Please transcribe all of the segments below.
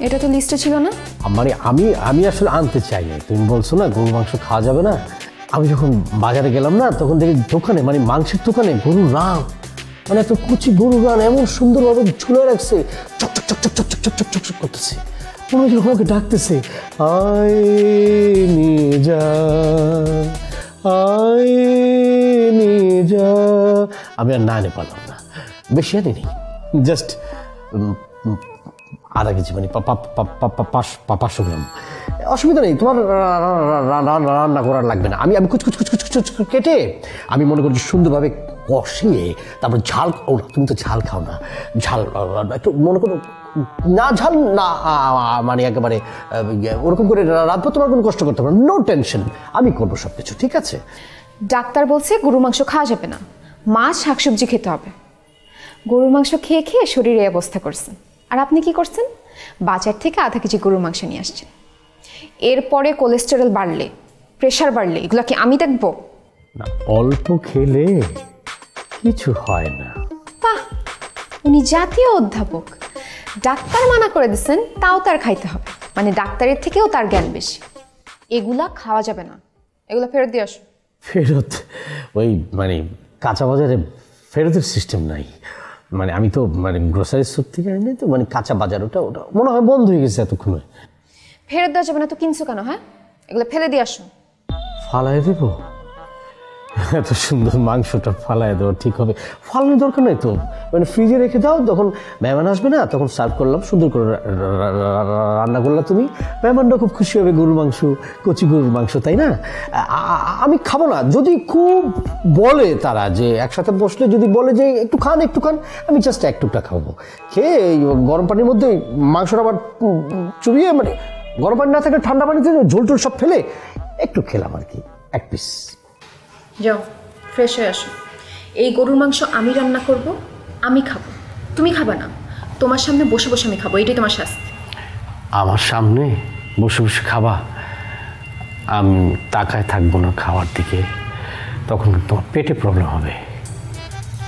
এটা তো লিস্টে ছিল না। মানে আমি আমি আসলে আনতে চাই না, তুমি বলছো না গরুর মাংস খাওয়া যাবে না। আমি যখন বাজারে গেলাম না, তখন দেখি দোকানে, মানে মাংসের দোকানে গরুর রান, মানে একটা কুচি গরুর রান এমন সুন্দরভাবে ঝুলে রাখছে, চকচক চকচক চকচক চকচক চকচক করতেছে, মনে হচ্ছে আমাকে ডাকতেছে, আয় নিয়ে যা, আয় নিয়ে যা। আমি আর না নিয়ে পারলাম না, বেশি আনি নেই, জাস্ট আধা কেজি, মানে 500 গ্রাম। অসুবিধা নেই, তোমার রান্না করার লাগবে না। আমি কুচকুচ কুচকুচ কুচকুচ কেটে আমি মনে করছি সুন্দরভাবে কষিয়ে তারপর ঝাল। ও তুমি তো ঝাল খাও না, ঝাল একটু মনে করো না, ঝাল না, মানে একেবারে ওরকম করে রাঁধবো, তোমার কোনো কষ্ট করতে পারো, নো টেনশন, আমি করবো সব কিছু, ঠিক আছে? ডাক্তার বলছে গরুর মাংস খাওয়া যাবে না, মাছ শাকসবজি খেতে হবে। গরুর মাংস খেয়ে খেয়ে শরীরে এই অবস্থা করছেন। আর আপনি কি করছেন? বাজার থেকে আধা কেজি গরুর মাংস নিয়ে আসছেন। এরপরে কোলেস্টেরল বাড়লে, প্রেশার বাড়লে এগুলো কি আমি দেখবো? না, অল্প খেলে কিছু হয় না। বাহ, উনি জাতীয় অধ্যাপক, ডাক্তার মানা করে দিচ্ছেন তাও তার খাইতে হবে, মানে ডাক্তারের থেকেও তার জ্ঞান বেশি। এগুলা খাওয়া যাবে না, এগুলো ফেরত দিয়ে আসো। ফেরত? ওই মানে কাঁচা বাজারে ফেরতের সিস্টেম নাই, মানে আমি তো মানে গ্রোসারি স্টোর থেকে আনি তো, মানে কাঁচা বাজার ওটা ওটা মনে হয় বন্ধ হয়ে গেছে এতক্ষণে। ফেরত দেওয়া যাবে না তো কিনছো কেন? হ্যাঁ, এগুলো ফেলে দিয়ে আসো। ফালাই দেবো? এত সুন্দর মাংসটা ফালাই দেওয়া ঠিক হবে? ফালানোর দরকার নেই তো, মানে ফ্রিজে রেখে দাও, যখন মেহমান আসবে না তখন সার্ভ করলাম, সুন্দর করে রান্না করলাম, তুমি মেহমানরা খুব খুশি হবে, গরুর মাংস, কচি গরুর মাংস, তাই না? আমি খাবো না, যদি খুব বলে তারা যে একসাথে বসলে যদি বলে যে একটু খান একটু খান, আমি জাস্ট একটুটা খাবো, খেয়ে গরম পানির মধ্যে মাংসটা আবার চুবিয়ে, মানে গরম পানি না থাকলে ঠান্ডা পানিতে ঝোল টোল সব ফেলে একটু খেলাম আর কি, এক পিস। যাও ফ্রেশ হয়ে আসো। এই গরুর মাংস আমি রান্না করব, আমি খাবো, তুমি খাবা না। তোমার সামনে বসে বসে আমি খাবো, এটাই তোমার শাস্তি। আমার সামনে বসে বসে খাবা? আমি তাকায় থাকবো না খাওয়ার দিকে, তখন তোমার পেটে প্রবলেম হবে।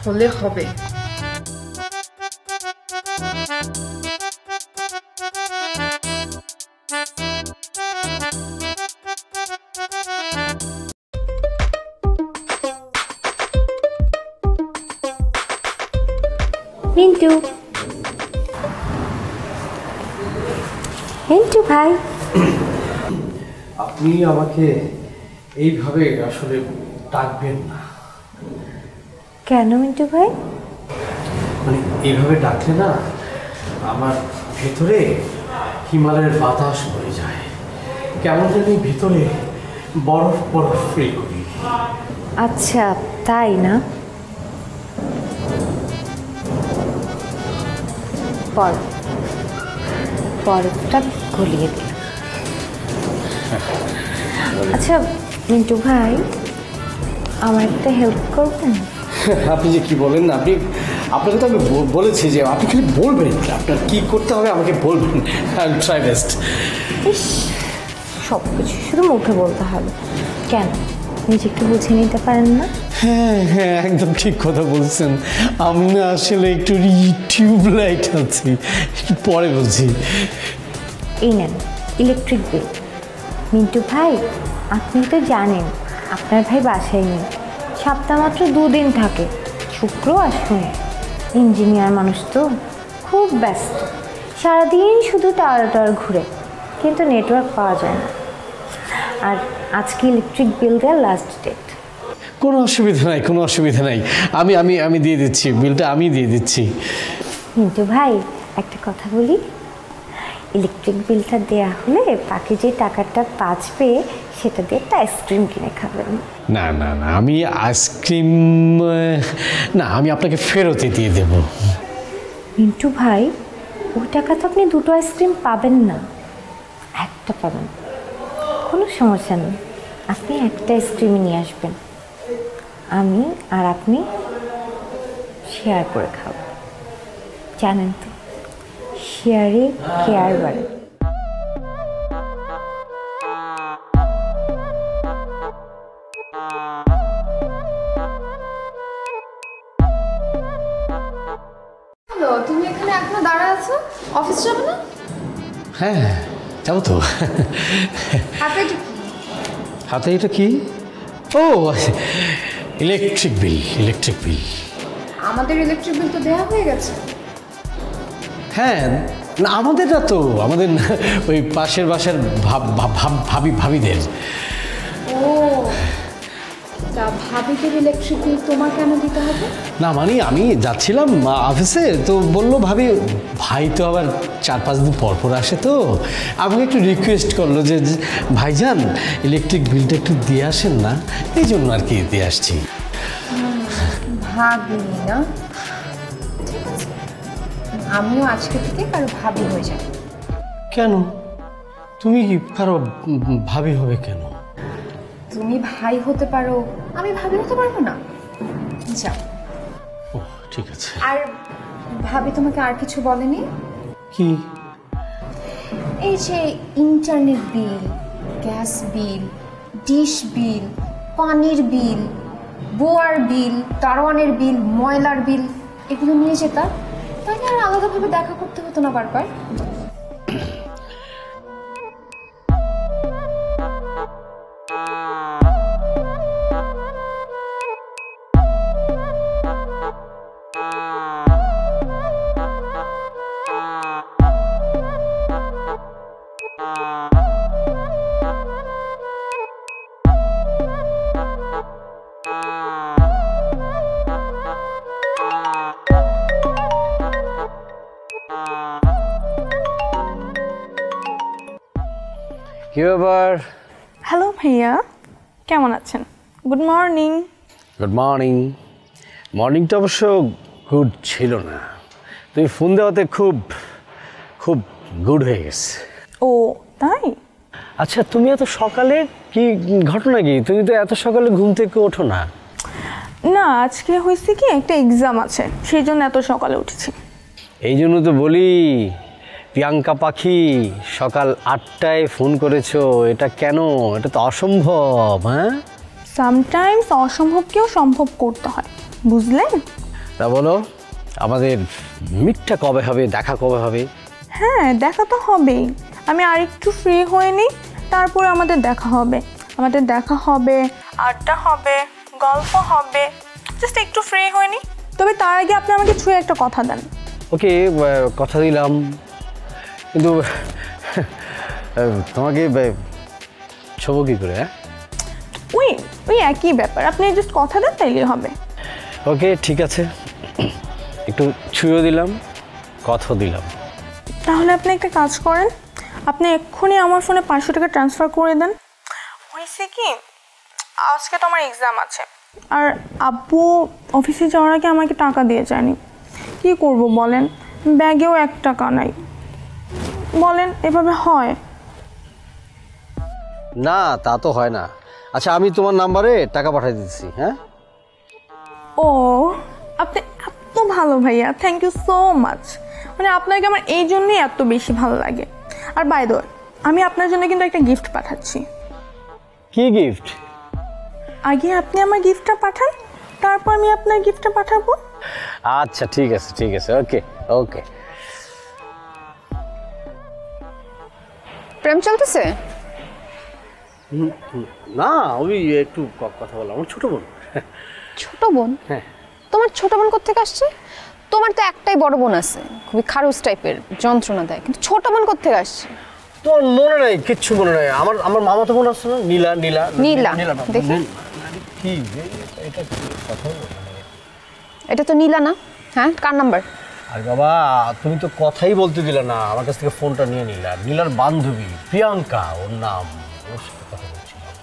হলে হবে। মিন্টু, মিন্টু ভাই, আপনি আমাকে এইভাবে আসলে ডাকবেন না। কেন মিন্টু ভাই? মানে এইভাবে ডাকলে না আমার ভেতরে হিমালয়ের বাতাস বয়ে যায়, কেমন জানি ভেতরে বরফ বরফ ফিল করি। আচ্ছা তাই না? বরফটা গলিয়ে দিল। আচ্ছা মিন্টু ভাই, আমার একটা হেল্প করবেন? আপনি যে কি বলেন না, আপনাকে তো আমি বলেছি যে আপনি খালি বলবেন আপনার কি করতে হবে, আমাকে বলবেন, ট্রাই বেস্ট। সব কিছু শুধু মুখে বলতে হবে কেন? নিজে একটু বুঝে নিতে পারেন না? হ্যাঁ হ্যাঁ, একদম ঠিক কথা বলছেন। আমি না আসলে একটু টিউবলাইট আছি, একটু পরে বলছি। এই নেন ইলেকট্রিক বিল। মিন্টু ভাই, আপনি তো জানেন আপনার ভাই বাসায় নেই, সপ্তাহ মাত্র 2 দিন থাকে, শুক্র আর শনি। ইঞ্জিনিয়ার মানুষ তো খুব ব্যস্ত, সারাদিন শুধু টাওয়ার ঘুরে, কিন্তু নেটওয়ার্ক পাওয়া যায় না। আর আজকে ইলেকট্রিক বিল দেওয়ার লাস্ট ডেট। কোনো অসুবিধা নাই, কোনো অসুবিধা নাই, আমি আমি আমি দিয়ে দিচ্ছি, বিলটা আমি দিয়ে দিচ্ছি। মিন্টু ভাই একটা কথা বলি, ইলেকট্রিক বিলটা দেওয়া হলে বাকি যে টাকাটা বাঁচবে সেটা দিয়ে একটা আইসক্রিম কিনে খাবেন। না না না, আমি আইসক্রিম না, আমি আপনাকে ফেরতই দিয়ে দেব। মিন্টু ভাই, ওই টাকা তো আপনি 2টো আইসক্রিম পাবেন না, একটা পাবেন। কোনো সমস্যা নেই, আপনি একটা আইসক্রিমই নিয়ে আসবেন, আমি আর আপনি শেয়ার করে খাবো। জানেন তো, শেয়ারে কেয়ার বাড়ে। তুমি এখানে এখনো দাঁড়ায় আছো, অফিস যাবে না? হ্যাঁ যাবো তো। হাতে এটা কি? ও ইলেকট্রিক বিল। আমাদের ইলেকট্রিক বিল তো দেওয়া হয়ে গেছে। হ্যাঁ না আমাদের না তো, আমাদের ওই পাশের বাসার ভাবিদের। ও তা ভাবিদের ইলেকট্রিক বিল তোমার কেন দিতে হবে? না মানে আমি যাচ্ছিলাম অফিসে, তো বললো ভাই তো আবার 4-5 দিন পর আসে, তো আমাকে একটু রিকোয়েস্ট করলো যে ভাইজান ইলেকট্রিক বিলটা একটু দিয়ে আসেন না, এই জন্য আর কি দিয়ে আসছি। ভাবি না, ঠিক আছে, আমিও আজকে থেকে কারো ভাবি হয়ে যাব। কেন তুমি কারো ভাবি হবে কেন? তুমি ভাই হতে পারো, আমি ভাবি হতে পারবো না? যাও। ও ঠিক আছে। আর ভাবি তোমাকে আর কিছু বলেনি? কি? এই যে internet bill, gas bill, dish bill, পানির বিল, বোয়ার বিল, দারোয়ানের বিল, ময়লার বিল, এগুলো নিয়ে যেতা, তাহলে আর আলাদাভাবে দেখা করতে হতো না বারবার। কি ব্যাপার? হ্যালো ভাইয়া, কেমন আছেন? Good morning. Good morning. মর্নিংটা অবশ্য গুড ছিল না, তুমি ফোন দেওয়াতে খুব গুড হয়ে গেছে। ও তাই? আচ্ছা তুমি এত সকালে, কি ঘটনা কি? তুমি তো এত সকালে ঘুম থেকে ওঠো না। না আজকে হয়েছে কি, একটা এক্সাম আছে, সেই জন্য এত সকালে উঠেছি। এই জন্য তো বলি প্রিয়াঙ্কা পাখি সকাল 8টায় ফোন করেছো, এটা কেন? এটা তো অসম্ভব। হ্যাঁ সামটাইমস অসম্ভবকেও সম্ভব করতে হয়, বুঝলেন? তা বলো আমাদের মিটটা কবে হবে, দেখা কবে হবে? হ্যাঁ দেখা তো হবেই, আমি আরেকটু ফ্রি হয়ে নিই, তারপরে আমাদের দেখা হবে। আড্ডা হবে, গল্প হবে, জাস্ট একটু ফ্রি হয়ে নিই। তবে তার আগে আপনি আমাকে ছুঁয়ে একটা কথা দেন। ওকে কথা দিলাম, কিন্তু তোমাকে ছোবো কি করে? হ্যাঁ ওই একই ব্যাপার, আপনি জাস্ট কথা দেন তাইলেই হবে। ওকে ঠিক আছে, একটু ছুঁয়েও দিলাম, কথা দিলাম। তাহলে আপনি একটা কাজ করেন, আপনি এক্ষুনি আমার ফোনে 500 টাকা ট্রান্সফার করে দেন। হয়েছে কি, আজকে তো আমার এক্সাম আছে, আর আব্বু অফিসে যাওয়ার আগে আমাকে টাকা দিয়ে যায়নি। কি করব বলেন, ব্যাগেও 1 টাকা নাই। বলেন এভাবে হয়? না তা তো হয় না। আচ্ছা আমি তোমার নাম্বারে টাকা পাঠিয়ে দিচ্ছি। হ্যাঁ ও আপনি এত ভালো ভাইয়া, থ্যাংক ইউ সো মাচ। মানে আপনাকে আমার এই জন্যই এত বেশি ভালো লাগে। আর বাই দ্য ওয়ে, আমি আপনার জন্য কিন্তু একটা গিফট পাঠাচ্ছি। কি গিফট? আগে আপনি আমার গিফটটা পাঠান, তারপর আমি আপনার গিফটটা পাঠাবো। আচ্ছা ঠিক আছে ওকে ওকে। প্রেম চলতেছে? না ওই একটু কথা বললাম। আমার ছোট বোন। ছোট বোন? হ্যাঁ। তোমার ছোট বোন কোত্থেকে আসছে? তোমার তো একটাই বড় বোন আছে, খুবই খারুস টাইপের, যন্ত্রণা দেয়, কিন্তু ছোট বোন কোত্থেকে আসছে? তোর মনে নাই? কিচ্ছু মনে নাই। আমার মামাতো বোন আছে না, নীলা। দেখি কি এটা কথা? এটা তো নীলা না? হ্যাঁ কার নাম্বার? আরে বাবা তুমি তো কথাই বলতে দিলে না, আমার কাছ থেকে ফোনটা নিয়ে নিলা। নীলার বান্ধবী প্রিয়াঙ্কা ওর নাম, ওর সাথে কথা বলছিলাম।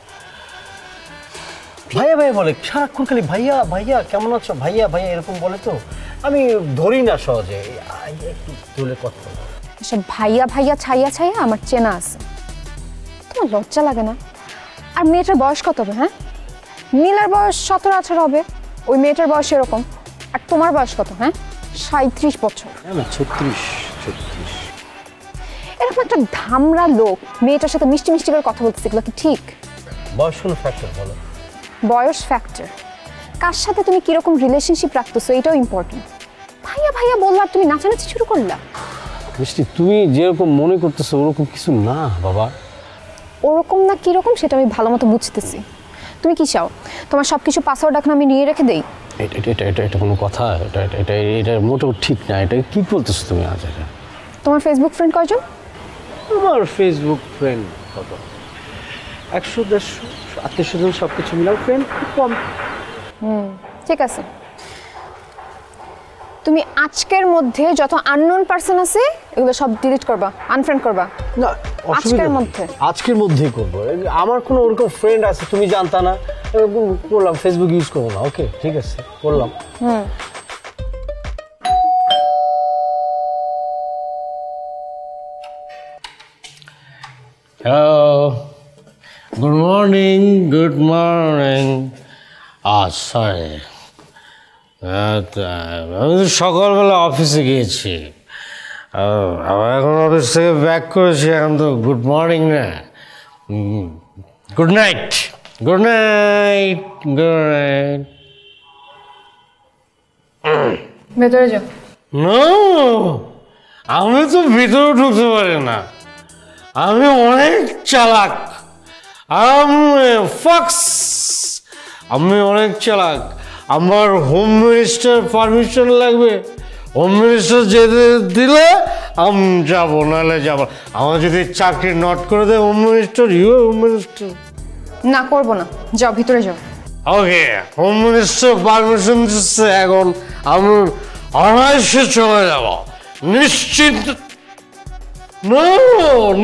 ভাইয়া বলে সারাক্ষণ, খালি ভাইয়া কেমন আছো, ভাইয়া এরকম বলে, তো আমি ধরি না সহজে, একটু তুলে কথা বলো। এসব ভাইয়া ছাইয়া আমার চেনা আছে, তোমার লজ্জা লাগে না? আর মেয়েটার বয়স কত হবে? হ্যাঁ নীলার বয়স 17-18 হবে, ওই মেয়েটার বয়স এরকম। আর তোমার বয়স কত? হ্যাঁ 37 বছর। 36। এরকম একটা ধামরা লোক মেয়েটার সাথে মিষ্টি করে কথা বলতেছে, এগুলো কি ঠিক? বয়স কোনো ফ্যাক্টর বলো? বয়স ফ্যাক্টর, কার সাথে তুমি কিরকম রিলেশনশিপ রাখতেছো এটাও ইম্পর্টেন্ট। ভাইয়া বললো আর তুমি নাচানাচি শুরু করলা, মিষ্টি তুমি যেরকম মনে করতেছো ওরকম কিছু না বাবা। ওরকম না কীরকম সেটা আমি ভালো মতো বুঝতেছি। তুমি কি চাও তোমার সব কিছু পাসওয়ার্ড এখন আমি নিয়ে রেখে দেই? এটা কোনো কথা? এটা মোটেও ঠিক না। এটা কি বলতেছো তুমি আজ? এটা তোমার ফেসবুক ফ্রেন্ড কয়জন? আমার ফেসবুক ফ্রেন্ড কত 100-150 আত্মীয়-স্বজন সব কিছু মিলাও ফ্রেন্ড খুব কম। ঠিক আছে, তুমি আজকের মধ্যে যত আননোন পারসন আছে এগুলো সব ডিলিট করবা, আনফ্রেন্ড করবা। না আজকের মধ্যে? আজকের মধ্যেই করবো। আমার কোনো ওরকম ফ্রেন্ড আছে তুমি জানতা না, এরকম করলাম। ফেসবুক ইউজ করবো না। ওকে ঠিক আছে করলাম। Good morning good morning. Sorry আমি তো সকালবেলা অফিসে গিয়েছি, আবার এখন অফিস থেকে ব্যাক করেছি। এখন তো গুড মর্নিং না, good night. Good night good night. ভেতরে যাও। নো, আমি তো ভিতরে ঢুকতে পারি না। আমি অনেক চালাক। আমি অনেক চালাক। আমার হোম মিনিস্টার পারমিশন লাগবে। হোম মিনিস্টার যেতে দিলে আমি যাবো, নাহলে যাবো। আমার যদি চাকরি নট করে দেয় হোম মিনিস্টার, হোম মিনিস্টার না করবো না, যাও ভিতরে যাও। ওকে, হোম মিনিস্টার পারমিশন দিচ্ছে, এখন আমি অনায়াসে চলে যাব নিশ্চিন্ত।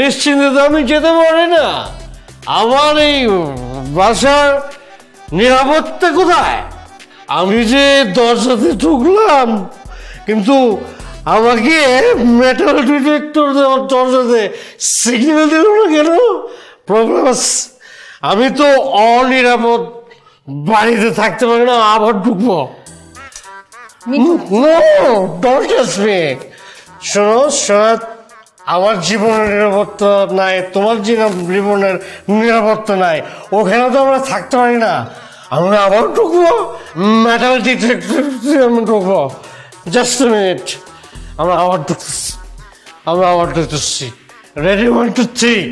নিশ্চিন্তে তো আমি যেতে পারি না। আমার এই বাসার নিরাপত্তা কোথায়? আমি যে দরজাতে ঢুকলাম, কিন্তু আমাকে মেটাল ডিটেক্টর দেওয়ার দরজাতে সিগন্যাল দিল না কেন? প্রবলেম। আমি তো অনিরাপদ বাড়িতে থাকতে পারি না, আবার ঢুকবো। শোনো শোনো, আমার জীবনের নিরাপত্তা নাই, তোমার জীবনের নিরাপত্তা নাই। ওখানে তো আমরা থাকতে পারি না। আমি আবার ঢুকবো মেটাল ডিটেক্টর, আমি ঢুকবো। জাস্ট মিনিট, আমরা আবার ঢুকতেছি। রেডি 1 2 3।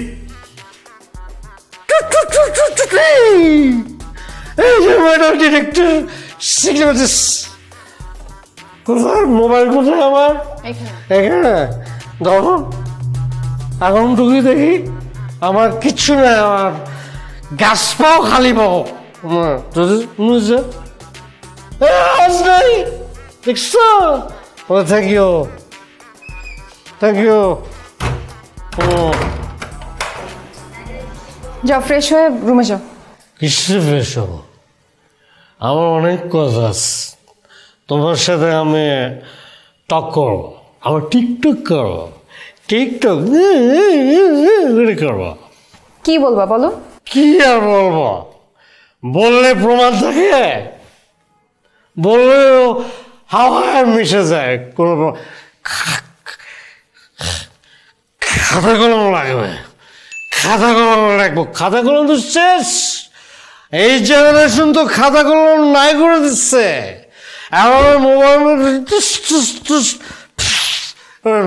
এই যে মেটাল ডিটেক্টর সিগন্যাল। কোথায় মোবাইল? কোথায় আমার? এখানে ধরো। এখন ঢুকি দেখি আমার কিচ্ছু নাই, আমার গাছ পাও খালি পাও। নাই দেখছো? Thank you thank you. যাও ফ্রেশ হয়ে রুমে যাও। কিসে ফ্রেশ হবো? আমার অনেক কথা আছে। তোমার সাথে আমি টক করবো, আবার টিকটক করবো। টিকটক করবো। কি বলবা বলো? কি আর বলবো? বললে প্রমাণ থাকে, বললে হাওয়ায় মিশে যায়। কোনো খাতা কলম লাগবে, খাতা কলম রাখবো। খাতা কলম তো শেষ। এই জেনারেশন তো খাতা কলম নাই করে দিচ্ছে। এখন মোবাইল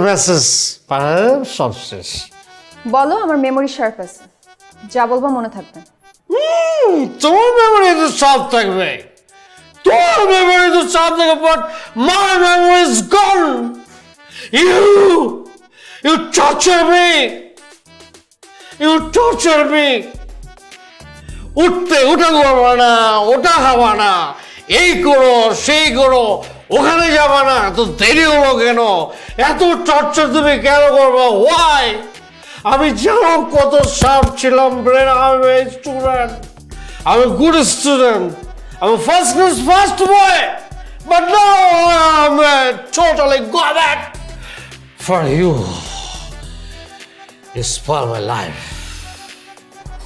মেসেজ সব শেষ। বলো, আমার মেমোরি শার্প আছে, যা বলবো মনে থাকবে। তোমার মেমোরি তো সব থাকবে, তোমার মেমোরি তো সব থাকবে, but my memory is gone. You torture me. You torture me. ওটা করবা না, ওটা খাবা না, এই করো সেই করো, ওখানে যাবা না, তো দেরি হলো কেন? এত টর্চার তুমি কেন করবো? ওয়াই? আমি জানো কত শার্প ছিলাম ব্রেন। আমি স্টুডেন্ট, আমি গুড স্টুডেন্ট, আমি first class first boy, but now I am totally god for you. You spoil my life.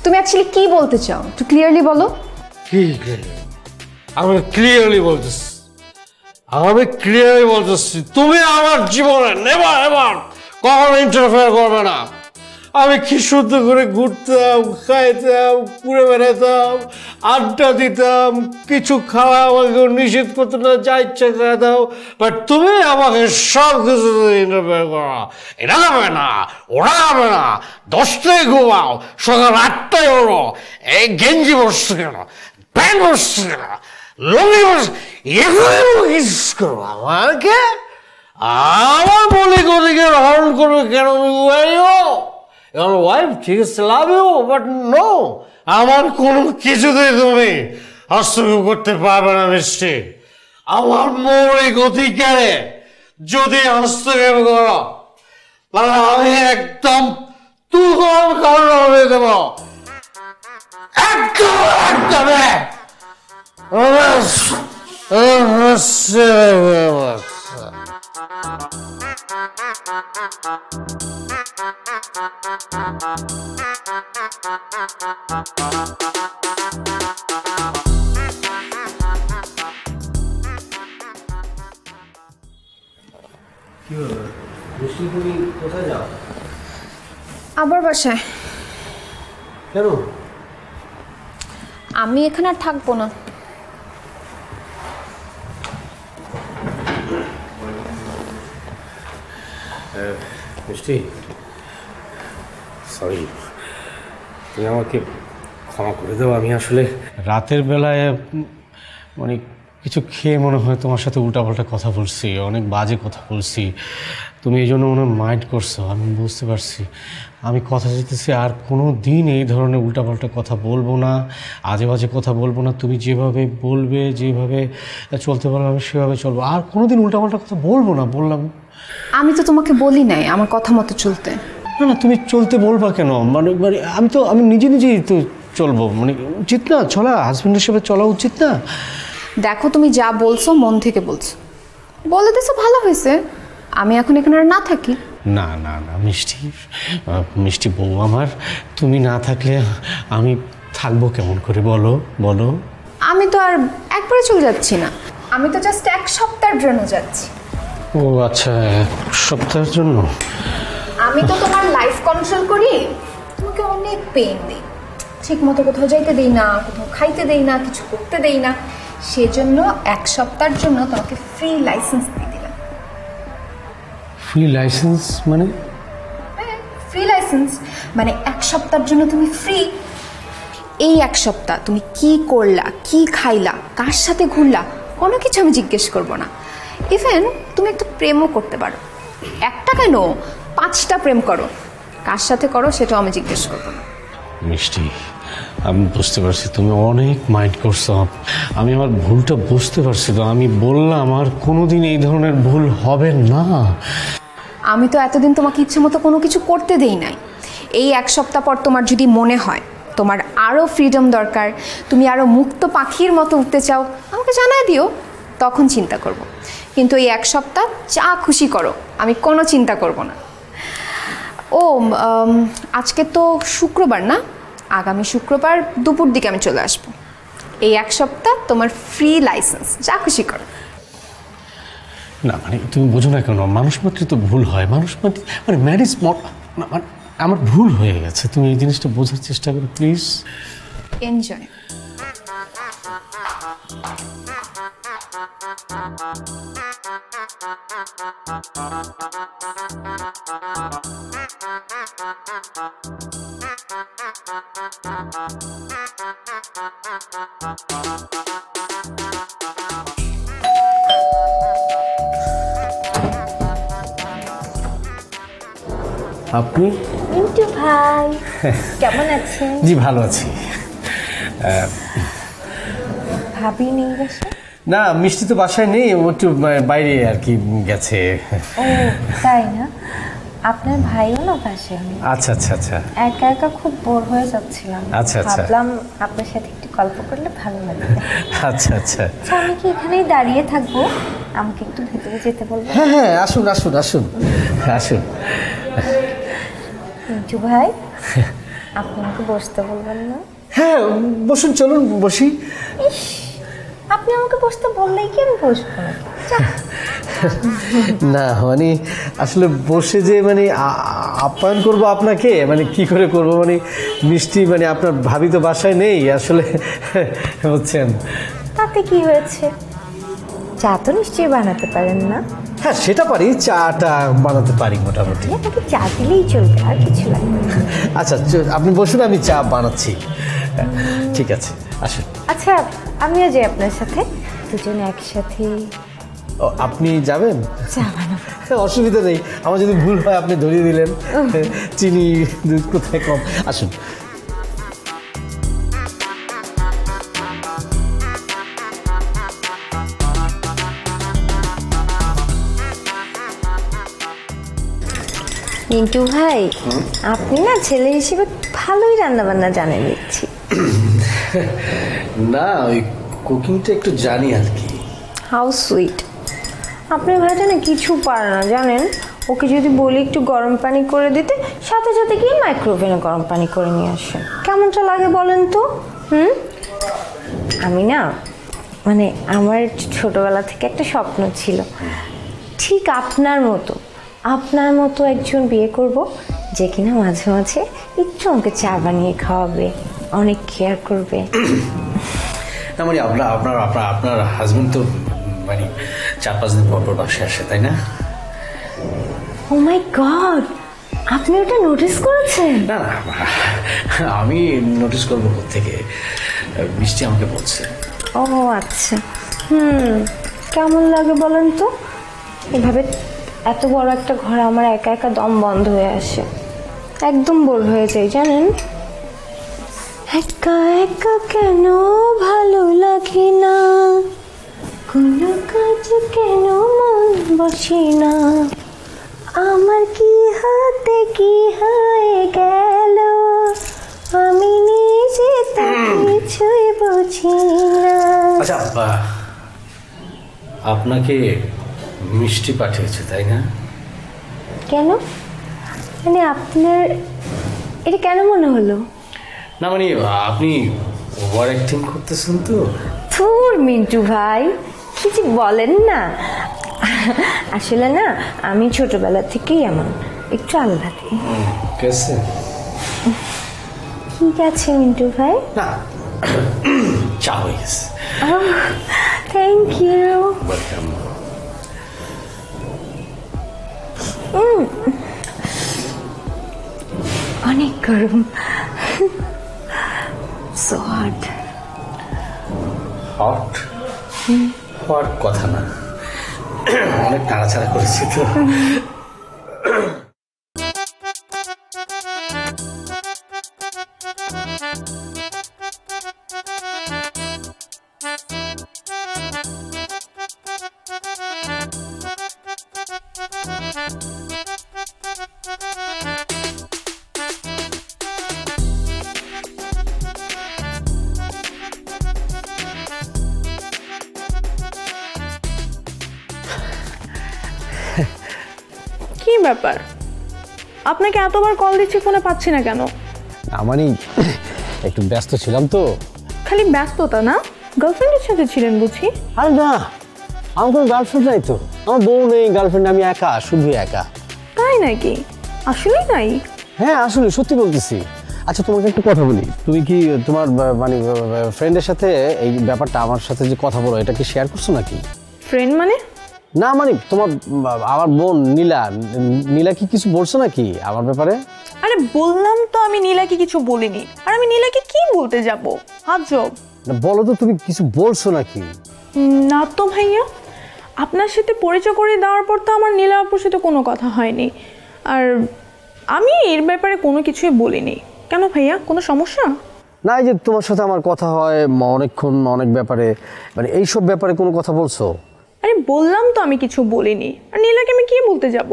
তুমি অ্যাকচুয়ালি কি বলতে চাও একটু ক্লিয়ারলি বলো। কি আমি ক্লিয়ারলি বলতেছি, তুমি আমার জীবনে নেভার এভার কখনো ইন্টারফেয়ার করবে না। আমি কি সুন্দর করে ঘুরতাম, খাইতাম, ঘুরে বেড়াতাম, আড্ডা দিতাম, কিছু খাওয়া আমাকে নিষেধ করতো না, যা ইচ্ছা করে দাও। বাট তুমি আমাকে সব কিছু ইন্টারফেয়ার করো, এটা হবে না, ওরা হবে না, 10টায় ঘুমাও, সকাল 8টায় ওড়ো, এই গেঞ্জি বসছে কেন, প্যান্ট বসছে কেন, লুঙ্গি বসছে, এগুলো কিস করো আমাকে। আমার বলি কোদিকে হরণ করবে কেন? আমার ওয়াইফ ঠিক আছে, লাভ ইউ, বাট নো, আমার কোনো কিছুতেই তুমি হস্তক্ষেপ করতে পারবে না মিষ্টি। আমার মৌলিক অধিকারে যদি হস্তক্ষেপ করো তাহলে আমি একদম তুফান কারণ হয়ে দেব, একদম একদম। কোথায় যাও? আবার বাসায়। কেন? আমি এখানে আর থাকবো না। মিষ্টি, সরি, তুমি আমাকে ক্ষমা করে দাও। আমি আসলে রাতের বেলায় মানে কিছু খেয়ে মনে হয় তোমার সাথে উল্টাপাল্টা কথা বলছি, অনেক বাজে কথা বলছি। তুমি এই জন্য মনে হয় মাইন্ড করছো, আমি বুঝতে পারছি। আমি কথা দিতেছি আর কোনো দিন এই ধরনের উল্টাপাল্টা কথা বলবো না, আজে বাজে কথা বলবো না। তুমি যেভাবে বলবে, যেভাবে চলতে বলবে আমি সেভাবে চলবো, আর কোনো দিন উল্টাপাল্টা কথা বলবো না, বললাম। আমি তো তোমাকে বলি নাই আমার কথা মতো চলতে। না না, তুমি চলতে বলবা কেন? মানে আমি নিজেই তো চলবো, মানে উচিত না চলা? হাজব্যান্ড হিসেবে চলা উচিত না? দেখো, তুমি যা বলছো মন থেকে বলছো, বলে দিছো, ভালো হয়েছে। আমি এখন এখানে আর না থাকি। না না না মিষ্টি বউ আমার, তুমি না থাকলে আমি থাকবো কেমন করে বলো বলো? আমি তো আর একবারে চলে যাচ্ছি না, আমি তো জাস্ট 1 সপ্তাহের জন্য যাচ্ছি। ও আচ্ছা, 1 সপ্তাহের জন্য? আমি তো তোমার লাইফ কন্ট্রোল করি, তোমাকে অনেক পেইন দিই, ঠিক মতো কোথাও যাইতে দেই না, কোথাও খাইতে দেই না, কিছু করতে দেই না। সেজন্য 1 সপ্তাহের জন্য তোমাকে ফ্রি লাইসেন্স দিয়ে দিলাম। ফ্রি লাইসেন্স মানে? ফ্রি লাইসেন্স মানে 1 সপ্তাহের জন্য তুমি ফ্রি। এই 1 সপ্তাহ তুমি কি করলা, কি খাইলা, কার সাথে ঘুরলা, কোনো কিছু আমি জিজ্ঞেস করবো না। ইভেন তুমি একটু প্রেমও করতে পারো, 1টা কেন 5টা প্রেম করো, কার সাথে করো সেটাও আমি জিজ্ঞেস করবো না। মিষ্টি, আমি বুঝতে পারছি তুমি অনেক মাইন্ড করছো, আমি আমার ভুলটা বুঝতে পারছি। তো আমি বললাম আর কোনোদিন এই ধরনের ভুল হবে না। আমি তো এতদিন তোমাকে ইচ্ছে মতো কোনো কিছু করতে দেই নাই। এই 1 সপ্তাহ পর তোমার যদি মনে হয় তোমার আরও ফ্রিডম দরকার, তুমি আরও মুক্ত পাখির মতো উঠতে চাও, আমাকে জানাই দিও, তখন চিন্তা করব। কিন্তু এই 1 সপ্তাহ যা খুশি করো, আমি কোনো চিন্তা করব না। ও আজকে তো শুক্রবার না, আগামী শুক্রবার দুপুর দিকে আমি চলে আসবো। এই 1 সপ্তাহ তোমার ফ্রি লাইসেন্স, যা খুশি করো। না মানে তুমি বোঝো না কেন, মানুষ মাত্রই তো ভুল হয়, মানুষ মাত্র মানে ম্যারেজ মানে আমার ভুল হয়ে গেছে, তুমি এই জিনিসটা বোঝার চেষ্টা করো প্লিজ। এনজয়। আপনি? মিন্টু ভাই, কেমন আছেন? জি ভালো আছি। ভাবি নেই বাসায়? না, মিষ্টি তো বাসায় নেই, ও একটু বাইরে আর কি গেছে। ও তাই না? আপনার ভাইও না বাসায় নেই? আচ্ছা আচ্ছা আচ্ছা। একা একা খুব বোর হয়ে যাচ্ছিলাম, আচ্ছা, আচ্ছা। ভাবলাম আপনার সাথে একটু গল্প করলে ভালো লাগবে। আচ্ছা আচ্ছা। আচ্ছা, আমি কি এখানেই দাঁড়িয়ে থাকবো? আমাকে একটু ভেতরে যেতে বলবো? হ্যাঁ হ্যাঁ, আসুন আসুন আসুন আসুন। মিন্টু ভাই, আপনি আমাকে বসতে বলবেন না? হ্যাঁ বসুন, চলুন বসি। ইস, আপনি আমাকে বসতে বললেই কি আমি বসবো না? না মানে আসলে বসে যে মানে আপ্যায়ন করব আপনাকে, মানে কি করে করব, মানে মিষ্টি মানে আপনার ভাবি তো বাসায় নেই আসলে, বুঝছেন। তাতে কি হয়েছে, চা তো নিশ্চয়ই বানাতে পারেন না? হ্যাঁ সেটা পারি, চাটা বানাতে পারি মোটামুটি। আপনাকে চা দিলেই চলবে, আর কিছু লাগবে না। আচ্ছা আপনি বসুন, আমি চা বানাচ্ছি। ঠিক আছে আসুন। আচ্ছা আমিও যাই আপনার সাথে, দুজনে একসাথে আপনি যাবেন? চা বানাবো। অসুবিধা নেই, আমার যদি ভুল হয় আপনি ধরিয়ে দিলেন, চিনি দুধ কোথায় কম। আসুন। মিন্টু ভাই, আপনি না ছেলে হিসেবে ভালোই রান্না বান্না জানেন দেখছি। না ওই কুকিংটা একটু জানি আর কি। How sweet. আপনার ভাইটা না কিছু পারে না জানেন, ওকে যদি বলি একটু গরম পানি করে দিতে, সাথে সাথে গিয়ে মাইক্রোওভেনে গরম পানি করে নিয়ে আসে। কেমনটা লাগে বলেন তো? আমি না মানে আমার ছোটবেলা থেকে একটা স্বপ্ন ছিল, ঠিক আপনার মতো একজন বিয়ে করব, যে কিনা মাঝে মাঝে একটু আমাকে চা বানিয়ে খাওয়াবে, অনেক কেয়ার করবে। না মানে আপনার হাজবেন্ড তো মানে 4-5 দিন পর পর বাসায় আসে, তাই না? ও মাই গড, আপনি ওটা নোটিস করেছেন? না না আমি নোটিস করবো থেকে, মিষ্টি আমাকে বলছে। ও আচ্ছা, কেমন লাগে বলেন তো? এভাবে এত বড় একটা ঘরে আমার একা একা দম বন্ধ হয়ে আসে, একদম বোর হয়ে যাই জানেন। একা একা কেন ভালো লাগে না, কোনো কাজ কেন মন বসে না, আমার কি হাতে কি হয়ে গেল, আমি নিজে তা কিছুই বুঝি না। আচ্ছা আপনাকে মিষ্টি পাঠিয়েছে তাই না? কেন, মানে আপনার এটা কেন মনে হলো? না মানে আপনি ওভার অ্যাক্টিং করতেছেন তো। ধুর মিন্টু ভাই, কি যে বলেন না, আসলে না আমি ছোটবেলা থেকেই এমন, একটু আলাদা। ঠিক আছে মিন্টু ভাই, না চা হয়ে গেছে। Thank you. ওয়েলকাম। অনেক গরম, সো হট। হট হওয়ার কথা না, অনেক নাড়াচাড়া করেছি তো। কি ব্যাপার, আপনাকে এতবার কল দিচ্ছি, ফোনে পাচ্ছি না কেন? আমারই একটু ব্যস্ত ছিলাম তো। খালি ব্যস্ততা না, গার্লফ্রেন্ডের সাথে ছিলেন বুঝি? আরে না, আমার কোনো গার্লফ্রেন্ড নাই তো, আমার বউ নেই, গার্লফ্রেন্ড, আমি একা, শুধু একা। তাই নাকি? আসলেই নাই? হ্যাঁ আসলে সত্যি বলতেছি। আচ্ছা তোমাকে একটা কথা বলি, তুমি কি তোমার মানে ফ্রেন্ডের সাথে এই ব্যাপারটা আমার সাথে যে কথা বলো, এটা কি শেয়ার করছো নাকি? ফ্রেন্ড মানে? না মানে তোমার আমার বোন নীলা কি কিছু বলছো নাকি আমার ব্যাপারে? আরে বললাম তো আমি নীলাকে কিছু বলিনি, আর আমি নীলাকে কি বলতে যাব? আজব। না বলো তো, তুমি কিছু বলছো নাকি? না তো ভাইয়া, আপনার সাথে পরিচয় করে দেওয়ার পর তো আমার নীলা আপুর সাথে কোনো কথা হয়নি, আর আমি এর ব্যাপারে কোনো কিছুই বলিনি। কেন ভাইয়া, কোনো সমস্যা? না এই যে তোমার সাথে আমার কথা হয় অনেকক্ষণ, অনেক ব্যাপারে, মানে এইসব ব্যাপারে কোনো কথা বলছো? আরে বললাম তো আমি কিছু বলিনি, আর নীলাকে আমি কি বলতে যাব?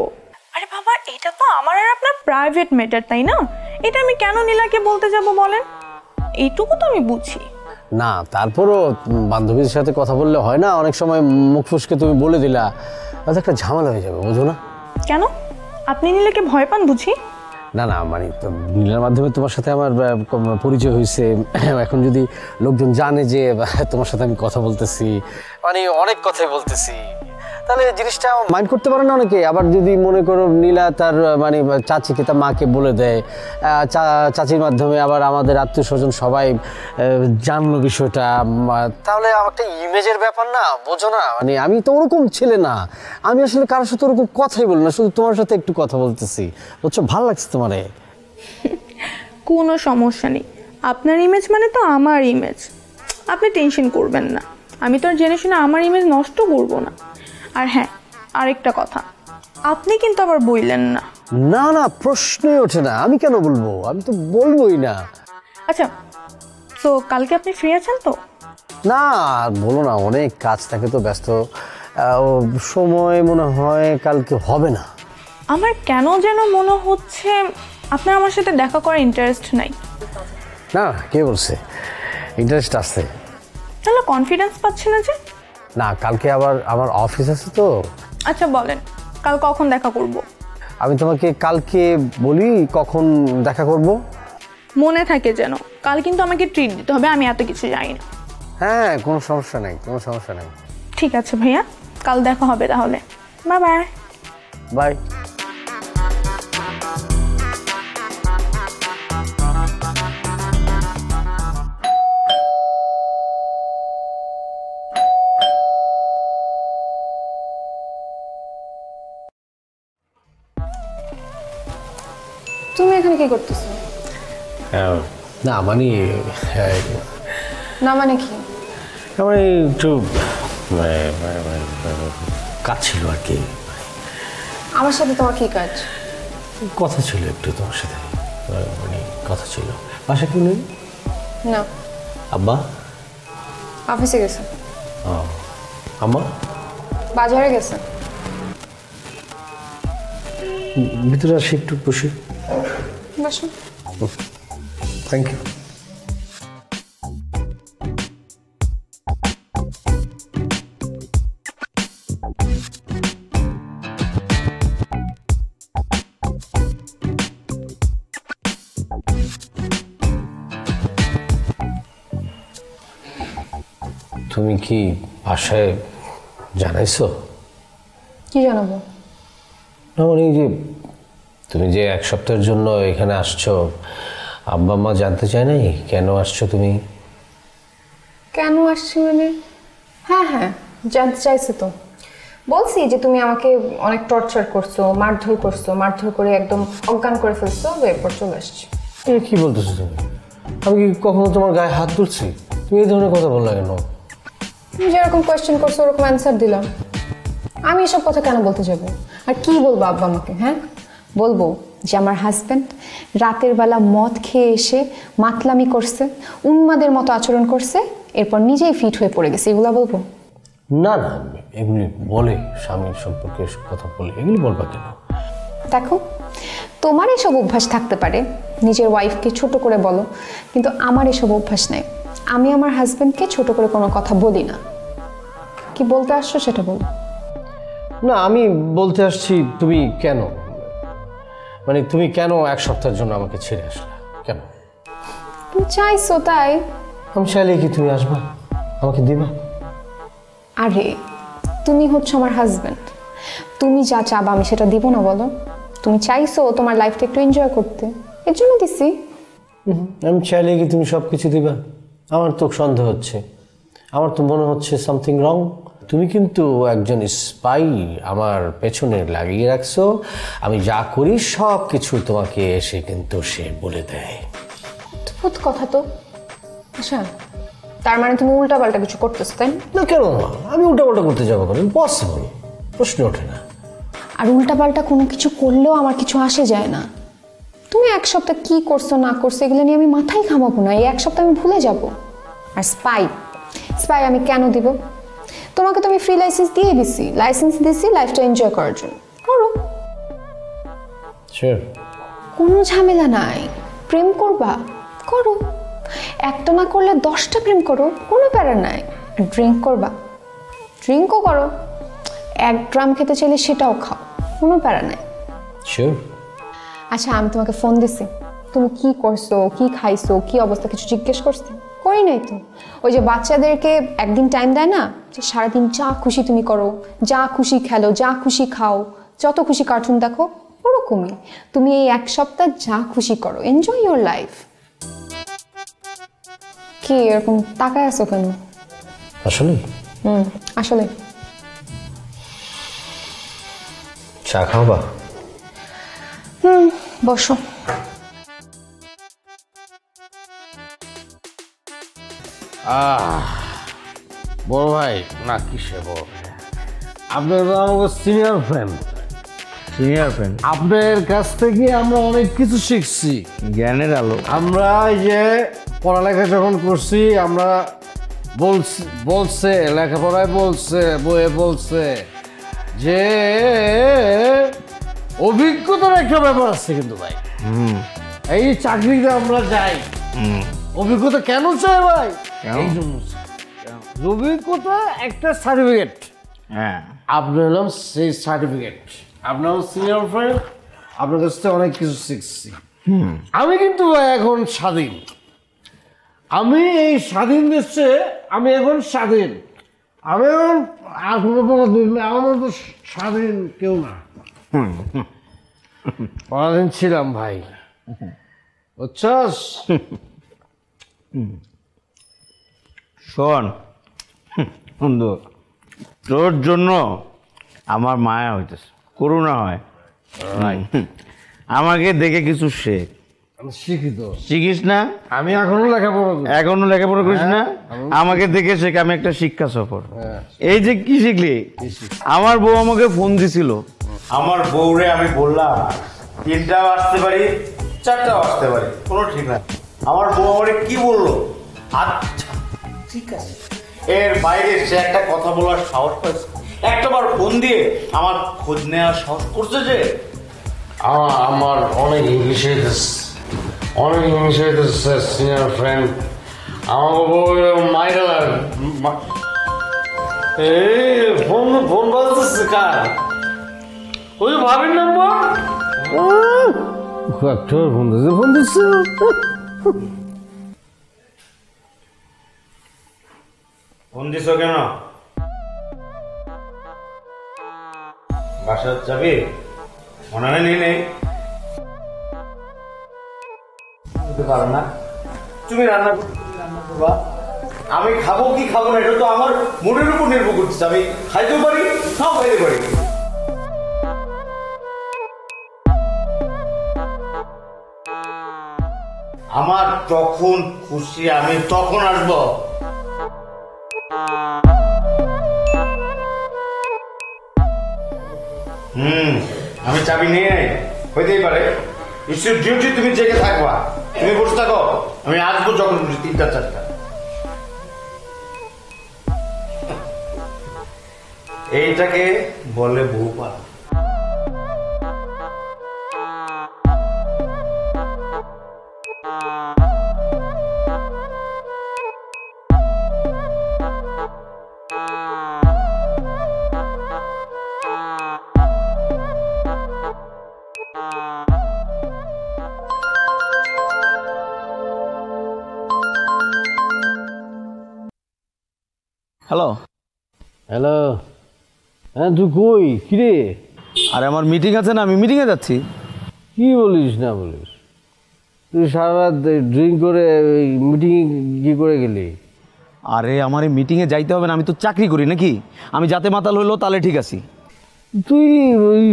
আরে বাবা, এটা তো আমার আর আপনার প্রাইভেট ম্যাটার, তাই না? এটা আমি কেন নীলাকে বলতে যাব বলেন? এইটুকু তো আমি বুঝি। না তারপরও বান্ধবীর সাথে কথা বললে হয় না, অনেক সময় মুখ ফুসকে তুমি বলে দিলা, তাতে একটা ঝামেলা হয়ে যাবে, বুঝো না? কেন, আপনি নীলাকে ভয় পান বুঝি? না না মানে নীলার মাধ্যমে তোমার সাথে আমার পরিচয় হয়েছে, এখন যদি লোকজন জানে যে তোমার সাথে আমি কথা বলতেছি, মানে অনেক কথাই বলতেছি, তাহলে জিনিসটা মাইন্ড করতে পারে না অনেকে। আবার যদি মনে করো নীলা তার মানে চাচিকে তার মাকে বলে দেয়, চাচির মাধ্যমে আবার আমাদের আত্মীয় স্বজন সবাই জানলো বিষয়টা, তাহলে একটা ইমেজের ব্যাপার না, বোঝো না? মানে আমি তো ওরকম ছেলে না, আমি আসলে কারোর সাথে ওরকম কথাই বলি না, শুধু তোমার সাথে একটু কথা বলতেছি, বুঝছো? ভালো লাগছে তোমারে? কোনো সমস্যা নেই, আপনার ইমেজ মানে তো আমার ইমেজ, আপনি টেনশন করবেন না। আমি তো আর জেনে শুনে আমার ইমেজ নষ্ট করব না। আর হ্যাঁ, আরেকটা কথা, আপনি কিন্তু আবার বললেন না। না না, প্রশ্নই ওঠে না, আমি কেন বলবো, আমি তো বলবোই না। আচ্ছা, তো কালকে আপনি ফ্রি আছেন তো? না বলো না, অনেক কাজ থাকে তো, ব্যস্ত সময় মনে হয় কালকে হবে না। আমার কেন যেন মনে হচ্ছে আপনার আমার সাথে দেখা করার ইন্টারেস্ট নাই। না, কে বলছে? ইন্টারেস্ট আছে। তাহলে কনফিডেন্স পাচ্ছি না যে? না, কালকে আবার আমার অফিস আছে তো। আচ্ছা বলেন, কাল কখন দেখা করব? আমি তোমাকে কালকে বলি কখন দেখা করব। মনে থাকে যেন, কাল কিন্তু আমাকে ট্রিট দিতে হবে, আমি এত কিছু জানি না। হ্যাঁ, কোনো সমস্যা নেই, কোনো সমস্যা নেই। ঠিক আছে ভাইয়া, কাল দেখা হবে তাহলে। Bye bye. বাই। তুমি এখানে কি করতেছো? না মানে না মানে কি? আমার একটু কাজ ছিল আর কি। আমার সাথে তোমার কি কাজ? কথা ছিল একটু তোমার সাথে, মানে কথা ছিল। বাসা কেউ নেই? না। আব্বা? অফিসে গেছে। ও, আম্মা? বাজারে গেছে। ভিতরে আসি, একটু বসি। বসো। Thank you. তুমি কি বাসায় জানাইছো? কি জানাবো? না মানে এই যে তুমি যে এক সপ্তাহের জন্য এখানে আসছো, আব্বা মা জানতে চায় নাই কেন আসছো তুমি? কেন আসছি মানে? হ্যাঁ হ্যাঁ, জানতে চাইছে তো। বলছি যে তুমি আমাকে অনেক টর্চার করছো, মারধর করছো, মারধর করে একদম অজ্ঞান করে ফেলছো, এরপর চলে আসছি। এ কি বলতেছো তুমি? আমি কি কখনো তোমার গায়ে হাত তুলছি? তুমি এই ধরনের কথা বললা কেন? তুমি যেরকম কোয়েশ্চেন করছো ওরকম অ্যান্সার দিলাম। আমি এসব কথা কেন বলতে যাবো? আর কি বলবো আব্বা আমাকে? হ্যাঁ, বলবো যে আমার হাজব্যান্ড রাতের বেলা মদ খেয়ে এসে মাতলামি করছে, উন্মাদের মতো আচরণ করছে, এরপর নিজেই ফিট হয়ে পড়ে গেছে, এগুলা বলবো? না না, এগুলি বলে স্বামীর সম্পর্কে এসব কথা বলে, এগুলি বলবা কেন? দেখো, তোমার এসব অভ্যাস থাকতে পারে, নিজের ওয়াইফকে ছোট করে বলো, কিন্তু আমার এসব অভ্যাস নেই। আমি আমার হাজব্যান্ডকে ছোট করে কোনো কথা বলি না। কি বলতে আসছো সেটা বলো। না, আমি বলতে আসছি তুমি কেন, মানে তুমি কেন এক সপ্তাহের জন্য আমাকে ছেড়ে আসলা? কেন? তুমি চাইছো তাই। আমি চাইলে কি তুমি আসবা, আমাকে দিবা? আরে তুমি হচ্ছে আমার হাজব্যান্ড, তুমি যা চাবা আমি সেটা দিব না বলো? তুমি চাইছো তোমার লাইফটা একটু এনজয় করতে, এর জন্য দিছি। আমি চাইলে কি তুমি সব কিছু দিবা? আমার তো সন্দেহ হচ্ছে, আমার তো মনে হচ্ছে সামথিং রং। তুমি কিন্তু একজন স্পাই আমার পেছনে লাগিয়ে রাখছো, আমি যা করি সব কিছু তোমাকে এসে কিন্তু সে বলে দেয়। অদ্ভুত কথা তো। আচ্ছা, তার মানে তুমি উল্টাপাল্টা কিছু করতেছো তাই না? কেন আমি উল্টাপাল্টা করতে যাবো কেন? ইম্পসিবল, প্রশ্ন ওঠে না। আর উল্টাপাল্টা কোনো কিছু করলেও আমার কিছু আসে যায় না। তুমি এক সপ্তাহ কি করছো না করছো এগুলো নিয়ে আমি মাথায় ঘামাবো না, এই এক সপ্তাহ আমি ভুলে যাব। আর স্পাই স্পাই আমি কেন দিব? তোমাকে তো আমি ফ্রি লাইসেন্স দিয়ে দিছি, লাইসেন্স দিছি লাইফটা এনজয় করার জন্য, করো। শিওর? কোনো ঝামেলা নাই। প্রেম করবা, করো। একটা না করলে 10টা প্রেম করো, কোনো প্যারা নাই। ড্রিঙ্ক করবা, ড্রিঙ্কও করো। 1 গ্রাম খেতে চাইলে সেটাও খাও, কোনো প্যারা নাই। শিওর? আচ্ছা, আমি তোমাকে ফোন দিছি, তুমি কি করছো, কি খাইছো, কি অবস্থা কিছু জিজ্ঞেস করছি? করি নাই তো। ওই যে বাচ্চাদেরকে একদিন টাইম দেয় না, যে সারাদিন যা খুশি তুমি করো, যা খুশি খেলো, যা খুশি খাও, যত খুশি কার্টুন দেখো, ওরকমই তুমি এই এক সপ্তাহ যা খুশি করো, এনজয় ইউর লাইফ। কি এরকম তাকায় আছো কেন? আসলে আসলে চা খাওয়া? বসো। বড় ভাই না, কিসে বড় ভাই, আপনি তো আমাকে সিনিয়র ফ্রেন্ড। আপনার কাছ থেকে আমরা অনেক কিছু শিখছি, জ্ঞানের আলো। আমরা এই যে পড়ালেখা যখন করছি, আমরা বলছে লেখাপড়ায় বলছে, বইয়ে বলছে যে অভিজ্ঞতার একটা ব্যাপার আছে কিন্তু ভাই। এই চাকরিতে আমরা যাই, অভিজ্ঞতা কেন চাই ভাই? এই জন্য অভিজ্ঞতা একটা সার্টিফিকেট। হ্যাঁ, আপনি হলাম সেই সার্টিফিকেট, আপনার সিনিয়র ফ্রেন্ড, আপনার কাছ থেকে অনেক কিছু শিখছি। আমি কিন্তু ভাই এখন স্বাধীন, আমি এই স্বাধীন দেশে আমি এখন স্বাধীন, আমি এখন আমার তো স্বাধীন কেউ না। পরাধীন ছিলাম ভাই, বুঝছস? শোন বন্ধু, তোর জন্য আমার মায়া হইতেছে, করুণা হয়। আমাকে দেখে কিছু শেখ। আমি শিক্ষিত, শিখিস না? আমি এখনো লেখাপড়া করি। এখনো লেখাপড়া করিস না? আমাকে দেখে শেখ, আমি একটা শিক্ষা সফর। এই যে কি শিখলি? আমার বউ আমাকে ফোন দিছিল, আমার বউরে আমি বললাম 3টাও আসতে পারি, 4টাও আসতে পারি, কোনো ঠিক না। আমার বউ আমারে কি বললো, আচ্ছা ঠিক আছে, এর বাইরে সে একটা কথা বলার সাহস পাইছে, একটাবার ফোন দিয়ে আমার খোঁজ নেওয়ার সাহস করছে যে। আমার অনেক ইংলিশ হইতেছে, অনেক ইংলিশ হইতেছে সিনিয়র ফ্রেন্ড। আমার মাইরা এই ফোন ফোন বাজতেছে কার? ওই ভাবির নাম্বার, ফোন দিচ্ছে, ফোন দিচ্ছে। ফোন দিছ কেন? বাসার যাবি? মনে হয় নেই পারো না তুমি রান্না করবা, আমি খাবো কি খাবো না এটা তো আমার মুডের উপর নির্ভর করছে। আমি খাইতেও পারি, নাও খাইতে পারি। আমার যখন খুশি আমি তখন আসবো। আমি চাবি নিয়ে হইতেই পারে, ইস্যুর ডিউটি তুমি জেগে থাকবা, তুমি বসে থাকো, আমি আসবো যখন 3টা 4টা। এইটাকে বলে বউপাল। হ্যালো হ্যালো, হ্যাঁ তুই কই? কিরে? আরে আমার মিটিং আছে না, আমি মিটিংয়ে যাচ্ছি। কি বলিস না বলিস? তুই সারা রাত ড্রিঙ্ক করে মিটিংয়ে কি করে গেলি? আরে আমার এই মিটিংয়ে যাইতে হবে না, আমি তো চাকরি করি নাকি? আমি যাতে মাতাল হইলো তাহলে ঠিক আছি। তুই ওই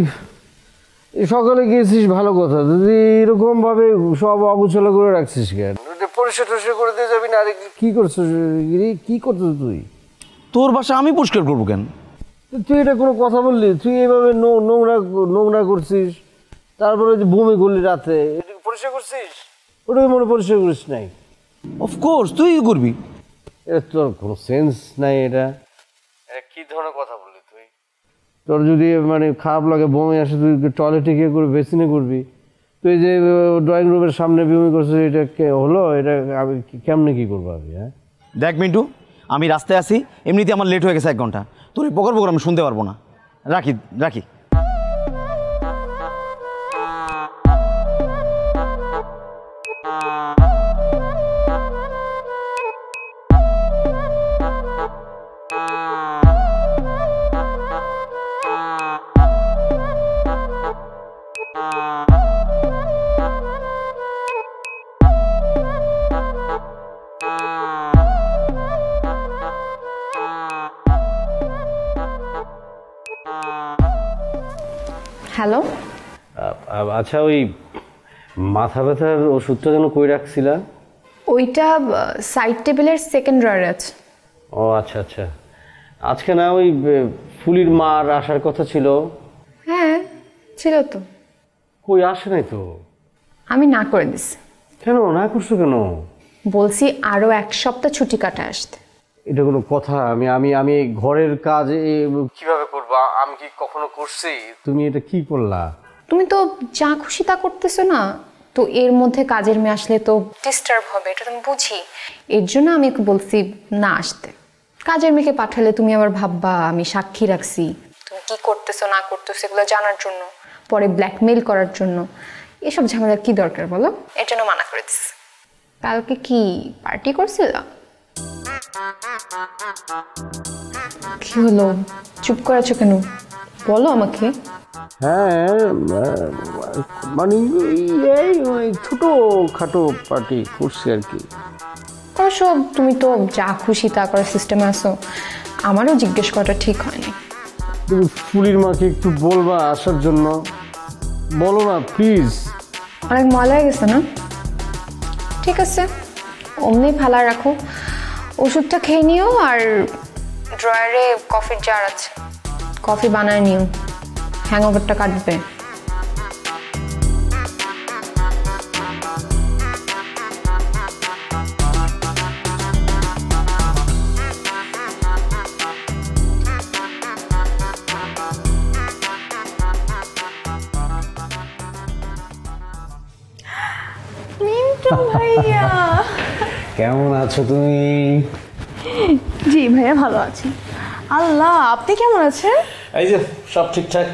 সকালে গেছিস ভালো কথা, তুই এরকমভাবে সব অগোছালো করে রাখছিস কেন? পরিষ্কার টরিষ্কার করে দিয়ে যাবি না? আরে কী করছিস? কী করছিস তুই? তোর বাসা আমি পরিষ্কার করবো কেন? তুই এটা কোনো কথা বললি? তুই এইভাবে নোংরা নোংরা করছিস, তারপরে যে বমি করলি রাতে, এটা পরিষ্কার করছিস? ওটাকে মনে পরিষ্কার করিস নাই? অফকোর্স তুই করবি। এটা তোর কোনো সেন্স নাই। এটা কী ধরনের কথা বললি তুই? তোর যদি মানে খারাপ লাগে, বমি আসে, তুই টয়লেটে গিয়ে করবি, বেসিনে করবি। তুই যে ড্রয়িং রুমের সামনে বমি করছিস, এটা হলো? এটা আমি কেমনে কী করবো আমি? হ্যাঁ দেখ মিন্টু, আমি রাস্তায় আসি, এমনিতে আমার লেট হয়ে গেছে 1 ঘন্টা, তোর এই পকর পকর আমি শুনতে পারবো না। রাখি রাখি। হ্যালো, আচ্ছা ওই মাথা ব্যথার ওষুধটা যেন কই রাখছিলা? ওইটা সাইড টেবিলের সেকেন্ড ড্রয়ারে আছে। ও আচ্ছা আচ্ছা, আজকে না ওই ফুলির মার আসার কথা ছিল। হ্যাঁ ছিল তো, কই আসে নাই তো। আমি না করে দিছি। কেন না করছো কেন? বলছি আরো 1 সপ্তাহ ছুটি কাটা আসতে। এটা কোনো কথা? আমি আমি আমি ঘরের কাজ কিভাবে করবো? আমি কি কখনো করছি? তুমি এটা কি করলা? তুমি তো যা খুশি তা করতেছো না, তো এর মধ্যে কাজের মেয়ে আসলে তো ডিস্টার্ব হবে, এটা তুমি বুঝি। এর জন্য আমি ওকে বলছি না আসতে। কাজের মেয়েকে পাঠালে তুমি আবার ভাববা আমি সাক্ষী রাখছি তুমি কি করতেছো না করতেছো এগুলো জানার জন্য, পরে ব্ল্যাকমেইল করার জন্য। এসব ঝামেলার কি দরকার বলো? এর জন্য মানা করে দিচ্ছি। কালকে কি পার্টি করছিল? কি হলো, চুপ করে আছো কেন? বলো আমাকে। হ্যাঁ মানে এই ছোট খাটো পার্টি করছি আর কি। অবশ্য তুমি তো যা খুশি তা করার সিস্টেমে আসো, আমারও জিজ্ঞেস করাটা ঠিক হয়নি। তুমি ফুলির মাকে একটু বলবা আসার জন্য, বলো না প্লিজ। অনেক ময়লা হয়ে গেছে না? ঠিক আছে, অমনি ফালা রাখো। ওষুধটা খেয়ে নিও, আর ড্রয়ারে কফির জার আছে, কফি বানায় নিও, হ্যাংওভারটা কাটবে। ভাইয়া কেমন আছো তুমি? জি ভাইয়া ভালো আছি। আল্লাহ, আপনি কেমন আছেন? এই যে সব ঠিকঠাক।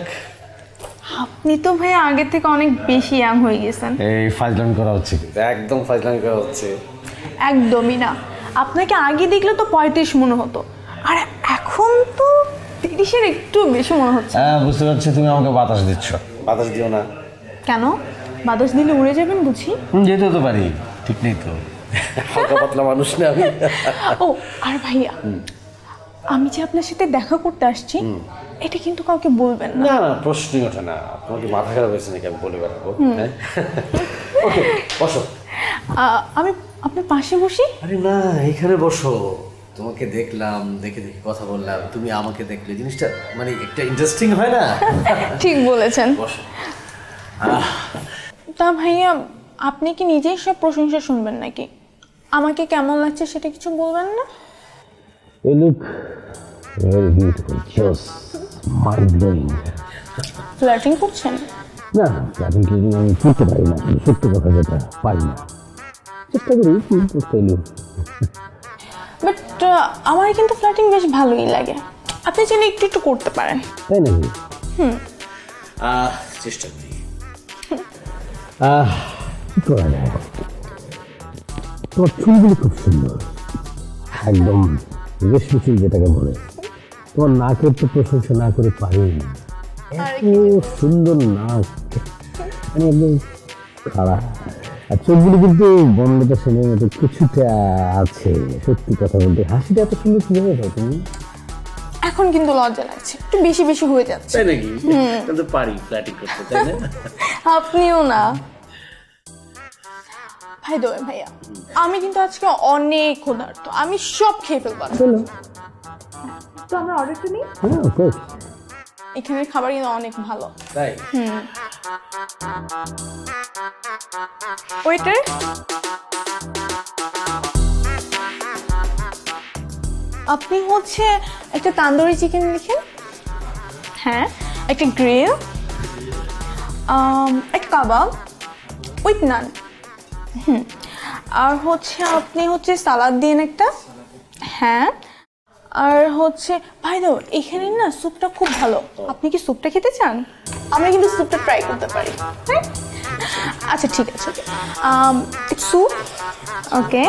আপনি তো ভাইয়া আগের থেকে অনেক বেশি ইয়াং হয়ে গেছেন। এই ফাজলাম করা হচ্ছে, একদম ফাজলাম করা হচ্ছে। একদমই না, আপনাকে আগে দেখলে তো 35 মনে হতো, আর এখন তো 30-এর একটু বেশি মনে হচ্ছে। হ্যাঁ বুঝতে পারছি, তুমি আমাকে বাতাস দিচ্ছ। বাতাস দিও না। কেন? বাতাস দিলে উড়ে যাবেন বুঝি? যেতে তো পারি, ঠিক নেই তো, হালকা পাতলা মানুষ না আমি। ও আর ভাইয়া, আমি যে আপনার সাথে দেখা করতে আসছি এটা কিন্তু কাউকে বলবেন না। না না, প্রশ্নই ওঠে না। তোমার কি মাথা খারাপ হয়েছে নাকি আমি বলে বেড়াবো? ওকে বসো। আমি আপনার পাশে বসি? আরে না, এখানে বসো। তোমাকে দেখলাম, দেখে দেখে কথা বললাম, তুমি আমাকে দেখলে, জিনিসটা মানে একটা ইন্টারেস্টিং হয় না? ঠিক বলেছেন। বসো। তা ভাইয়া, আপনি কি নিজেই সব প্রশংসা শুনবেন নাকি? আমাকে কেমন লাগছে সেটা কিছু বলবেন না? You look very beautiful, just mind blowing. Flirting করছেন? না, ফ্লার্টিং আমি করতে পারি না, সত্যি কথা যেটা পারি না, চেষ্টা করি করতে। বাট আমার কিন্তু ফ্লার্টিং বেশ ভালোই লাগে, আপনি চাইলে একটু একটু করতে পারেন। তাই নাকি? চেষ্টা করি। কি করা যায়? তোমার চুলগুলো খুব সুন্দর, একদম রেশমি চুল যেটাকে বলে। তোমার নাকের তো প্রশংসা না করে পারি না, এত সুন্দর নাক, মানে একদম খারাপ। আর চোখগুলো কিন্তু বন্ধটা শোনার মতো কিছুটা আছে, সত্যি কথা বলতে। হাসিটা এত সুন্দর কিভাবে হয় তুমি? এখন কিন্তু লজ্জা লাগছে, একটু বেশি বেশি হয়ে যাচ্ছে। তাই নাকি? কিন্তু পারি ফ্ল্যাটিং করতে, তাই না? আপনিও না। ভাই দোয়ে ভাইয়া, আমি কিন্তু আজকে অনেক ক্ষুধার্ত, আমি সব খেয়ে ফেলবো। তো আমরা অর্ডারটা নিই। হ্যাঁ অফ কোর্স। এখানের খাবার কিন্তু অনেক ভালো। তাই? ওয়েটার, আপনি হচ্ছে একটা তান্দুরি চিকেন লিখেন। হ্যাঁ, একটা গ্রিল, একটা কাবাব উইথ নান। আর হচ্ছে আপনি হচ্ছে সালাদ দিন একটা। হ্যাঁ, আর হচ্ছে ভাই দাও, এখানে না স্যুপটা খুব ভালো, আপনি কি স্যুপটা খেতে চান? আমরা কিন্তু স্যুপটা ট্রাই করতে পারি। হ্যাঁ আচ্ছা ঠিক আছে, স্যুপ ওকে,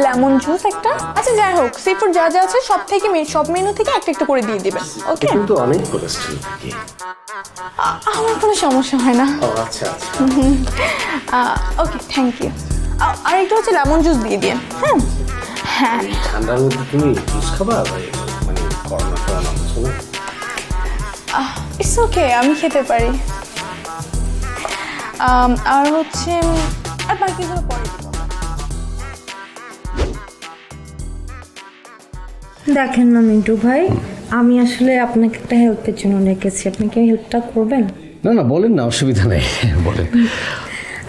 লেমন জুস একটা। আচ্ছা যাই হোক, সি ফুড যা যা আছে সব থেকে সব মেনু থেকে একটা একটা করে দিয়ে দিবেন। ওকে, কিন্তু অনেক কোলেস্ট্রল থাকে। আমার কোনো সমস্যা হয় না। ও আচ্ছা আচ্ছা, ওকে থ্যাংক ইউ। আর একটু হচ্ছে লেমন জুস দিয়ে দিন। হ্যাঁ হ্যাঁ, ঠান্ডার মধ্যে তুমি জুস খাবা? মানে করোনা টরোনা হচ্ছে না? ইটস ইটস ওকে, আমি খেতে পারি। আর হচ্ছে আর বাকিগুলো পরে দিব। দেখেন না মিন্টু ভাই, আমি আসলে আপনাকে একটা হেল্পের জন্য ডেকেছি, আপনি কি হেল্পটা করবেন? না না, বলেন না, অসুবিধা নেই, বলেন।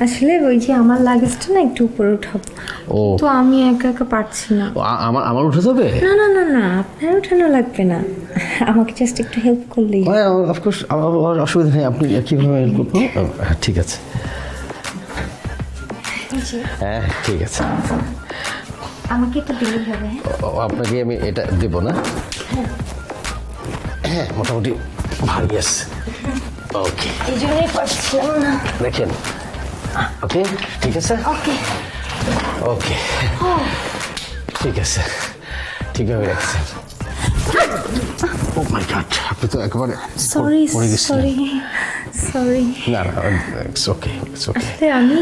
আসলে ওই যে আমার লাগেজটা না একটু উপরে উঠাবো, তো আমি একা একা পারছি না। আমার উঠে যাবে? না না না না, আপনার উঠানো লাগবে না, আমাকে জাস্ট একটু হেল্প করলেই। অফকোর্স, আমার অসুবিধা নেই, আপনি কীভাবে হেল্প করবো? ঠিক আছে, হ্যাঁ ঠিক আছে। আমাকে একটু দিলেই হবে। আপনাকে আমি এটা দেবো না? হ্যাঁ, মোটামুটি ভারী আছে। ওকে, এই জন্যই পারছিলাম না। দেখেন, ওকে ঠিক আছে, ওকে ওকে ঠিক আছে, ঠিকভাবে রাখছেন। ও মাই গড, আপনি তো একেবারে সরি সরি সরি। না না, ইটস ওকে, ইটস ওকে। আসলে আমি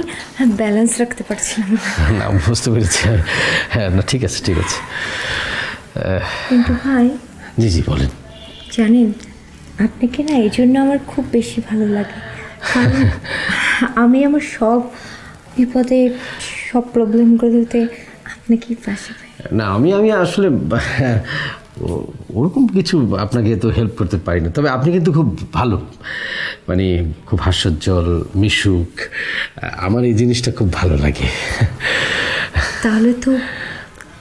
ব্যালেন্স রাখতে পারছিলাম না, বুঝতে পেরেছি। হ্যাঁ না, ঠিক আছে ঠিক আছে। কিন্তু ভাই, জি জি বলেন। জানেন আপনাকে না এই জন্য আমার খুব বেশি ভালো লাগে, কারণ আমি আমার সব বিপদে সব প্রবলেমগুলোতে আপনাকেই পাশে পাই। না, আমি আসলে ওরকম কিছু আপনাকে তো হেল্প করতে পারি না, তবে আপনি কিন্তু খুব ভালো, মানে খুব হাস্যোজ্জ্বল, মিশুক, আমার এই জিনিসটা খুব ভালো লাগে। তাহলে তো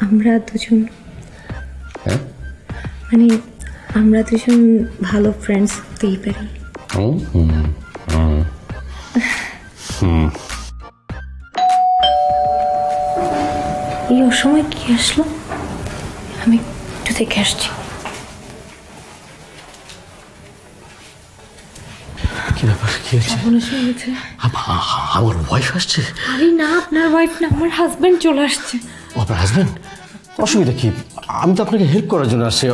আমরা দুজন, হ্যাঁ মানে আমরা দুজন ভালো ফ্রেন্ডস হতেই পারি। এই অসময় কি আসলো, আমি একটু দেখে আসছি। কি ব্যাপার, কি হয়েছে? আমার ওয়াইফ আসছে? আরে না, আপনার ওয়াইফ না, আমার হাজবেন্ড চলে আসছে। ও, আপনার হাজবেন্ড? অসুবিধা কি? আমি তো আপনাকে হেল্প করার জন্য আসছি,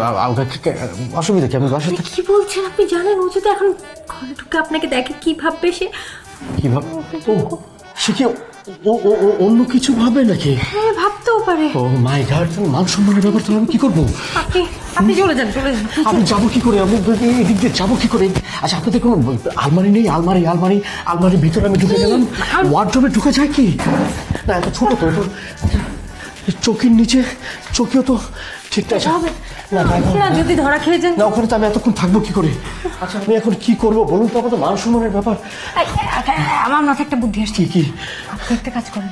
অসুবিধা কি? আমি বাসায় কি বলছেন আপনি? জানেন ও যদি এখন ঘরে ঢুকে আপনাকে দেখে কি ভাববে সে? কি ভাব? সে কি অন্য কিছু ভাবে নাকি? হ্যাঁ, ভাবতেও পারে। ও মাই গড, মান সম্মানের ব্যাপার, তো আমি কি করবো? আপনি চলে যান, চলে যান। আমি যাবো কি করে? আমি এদিক দিয়ে যাবো কি করে? আচ্ছা, আপনাদের কোনো আলমারি নেই? আলমারির ভিতরে আমি ঢুকে গেলাম, ওয়ার্ডরোবে ঢুকে যায় কি? না, এত ছোট তো, চৌকির নিচে, চৌকিও তো ঠিকঠাক হবে না, যদি ধরা খেয়ে যান। না, ওখানে তো আমি এতক্ষণ থাকবো কি করে? আচ্ছা, আমি এখন কি করবো বলুন তো? আমার তো মান সম্মানের ব্যাপার। আমার মাথায় একটা বুদ্ধি আসছে। কি? আপনি একটা কাজ করেন,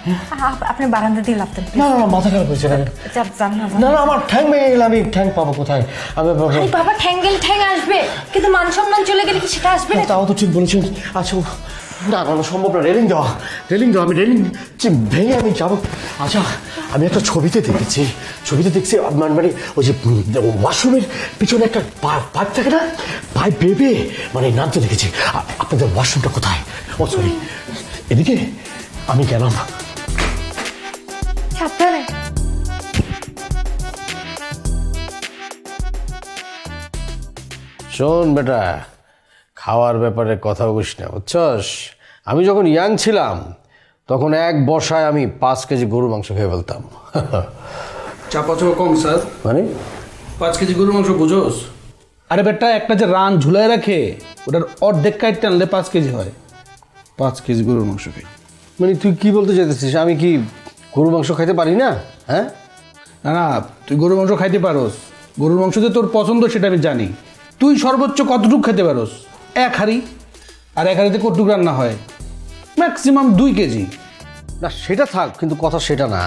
আপনি বারান্দা দিয়ে লাফতেন। না না, মাথা খারাপ হয়েছে। না না, আমার ঠ্যাং ভেঙে গেলে আমি ঠ্যাং পাবো কোথায়? আমি বাবা, ঠ্যাং আসবে, কিন্তু মান সম্মান চলে গেলে কি সেটা আসবে না? তাও তো ঠিক বলেছেন। আচ্ছা, না না, সম্ভব না, রেলিং দেওয়া, আমি রেলিং ভেঙে আমি যাবো। আচ্ছা, আমি একটা ছবিতে দেখছি মানে ওই যে ওয়াশরুমের পিছনে একটা পাইপ থাকে না, পাইপ বেবে মানে নামতে দেখেছি। আপনাদের ওয়াশরুমটা কোথায়? ও সরি, এদিকে আমি গেলাম। শোন বেটা, খাওয়ার ব্যাপারে কথা বলিস না, বুঝছস? আমি যখন ইয়াং ছিলাম তখন এক বসায় আমি 5 কেজি গরু মাংস খেয়ে ফেলতাম। চাপা চাপা কম স্যার, মানে 5 কেজি গরুর মাংস বুঝোস? আরে বেটা, একটা যে রান ঝুলাই রাখে ওটার অর্ধেক কাইট টানলে 5 কেজি হয়। 5 কেজি গরুর মাংস খাই। মানে তুই কি বলতে চাইতেছিস? আমি কি গরুর মাংস খাইতে পারি না? হ্যাঁ না না, তুই গরুর মাংস খাইতে পারোস, গরুর মাংস যে তোর পছন্দ সেটা আমি জানি। তুই সর্বোচ্চ কতটুকু খেতে পারোস? 1 হাঁড়ি। আর 1 হাঁড়িতে কতটুকু রান্না হয়? Maximum 2 KG. না, সেটা থাক, কিন্তু কথা সেটা না।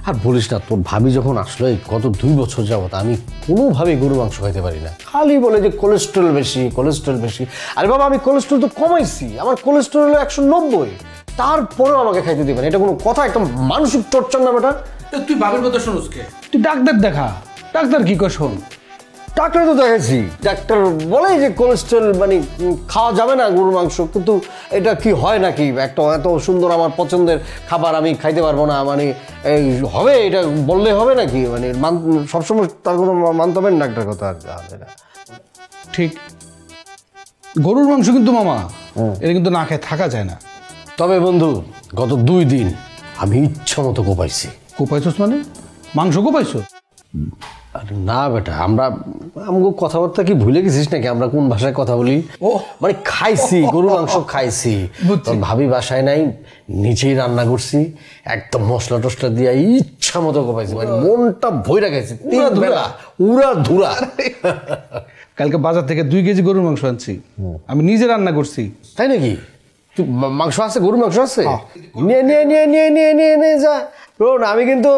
আর বলিস না, তোর ভাবি যখন আসলো গত 2 বছর যাবত আমি কোনোভাবেই গরু মাংস খাইতে পারি না। খালি বলে যে কোলেস্ট্রল বেশি। আরে বাবা, আমি কোলেস্ট্রল তো কমাইছি, আমার কোলেস্ট্রল হলো 190, তারপরেও আমাকে খাইতে দিবেন? এটা কোনো কথা? একদম মানসিক টর্চার না বেটা। তুই বাবার কথা শুনোস কে? তুই ডাক্তার দেখা, ডাক্তার কি কর শোন। ডাক্তার তো দেখাইছি, ডাক্তার বলে যে কোলেস্ট্রল মানে খাওয়া যাবে না গরুর মাংস, কিন্তু এটা কি হয় নাকি? একটা এত সুন্দর আমার পছন্দের খাবার আমি খাইতে পারবো না, মানে এই হবে? এটা বললে হবে নাকি? মানে সবসময় তার কোনো মানতে হবে না ডাক্তার কথা। ঠিক, গরুর মাংস কিন্তু মামা এটা কিন্তু না খেয়ে থাকা যায় না। তবে বন্ধু, গত 2 দিন আমি ইচ্ছা মতো কোপাইছি। কোপাইছস মানে? মাংস কোপাইছ? আরে না বেটা, আমরা আমাকে কথাবার্তা কি ভুলে গেছিস নাকি? আমরা কোন ভাষায় কথা বলি? ও মানে খাইছি, গরু মাংস খাইছি। তোর ভাবি বাসায় নাই, নিজেই রান্না করছি, একদম মশলা টসলা দিয়ে ইচ্ছা মতো খাইছি, মানে মনটা ভইরা খাইছি। তিন বেলা উড়া ধুরা। কালকে বাজার থেকে 2 কেজি গরুর মাংস আনছি, আমি নিজে রান্না করছি। তাই নাকি? তুই মাংস আছে, গরুর মাংস আছে? নিয়ে নিয়ে নিয়ে নিয়ে নিয়ে নিয়ে নিয়ে যা। রোন, আমি কিন্তু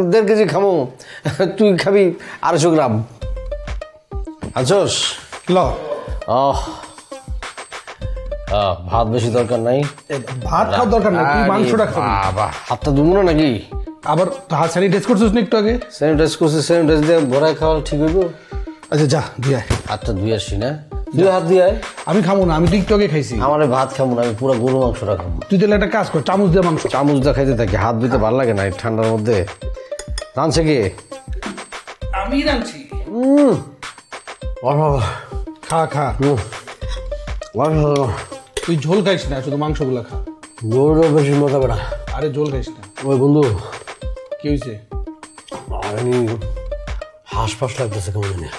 1.5 কেজি খামো, তুই খাবি 250 গ্রাম। আনছোস? ল ভাত বেশি দরকার নাই, ভাত খাওয়ার দরকার নাই, তুই মাংসটা খাবি। বাবা, হাতটা ধুবো না নাকি? আবার হাত স্যানিটাইজ করছিস না একটু আগে? স্যানিটাইজ করছি, স্যানিটাইজ দিয়ে ভরায় খাওয়া ঠিক হইব? আচ্ছা যা ধুয়ে আয়। হাতটা ধুয়ে আসি না? দুই হাত দিয়ে আয়। আমি খাবো না, আমি তো একটু আগে খাইছি। আমার ভাত খাবো না, আমি পুরো গরু মাংসটা খাবো। তুই তাহলে একটা কাজ কর, চামচ দিয়ে মাংস। চামচ দিয়ে খাইতে থাকি, হাত ধুইতে ভালো লাগে না এই ঠান্ডার মধ্যে। রাঁধছে কে? আমি রাঁধছি। খা খা, তুই ঝোল খাইস না, শুধু মাংসগুলা খা। গরুটা বেশি মজা বেড়া। আরে ঝোল খাইস না। ওই বন্ধু, কি হয়েছে? আমি হাঁস লাগতেছে কেমন জানি।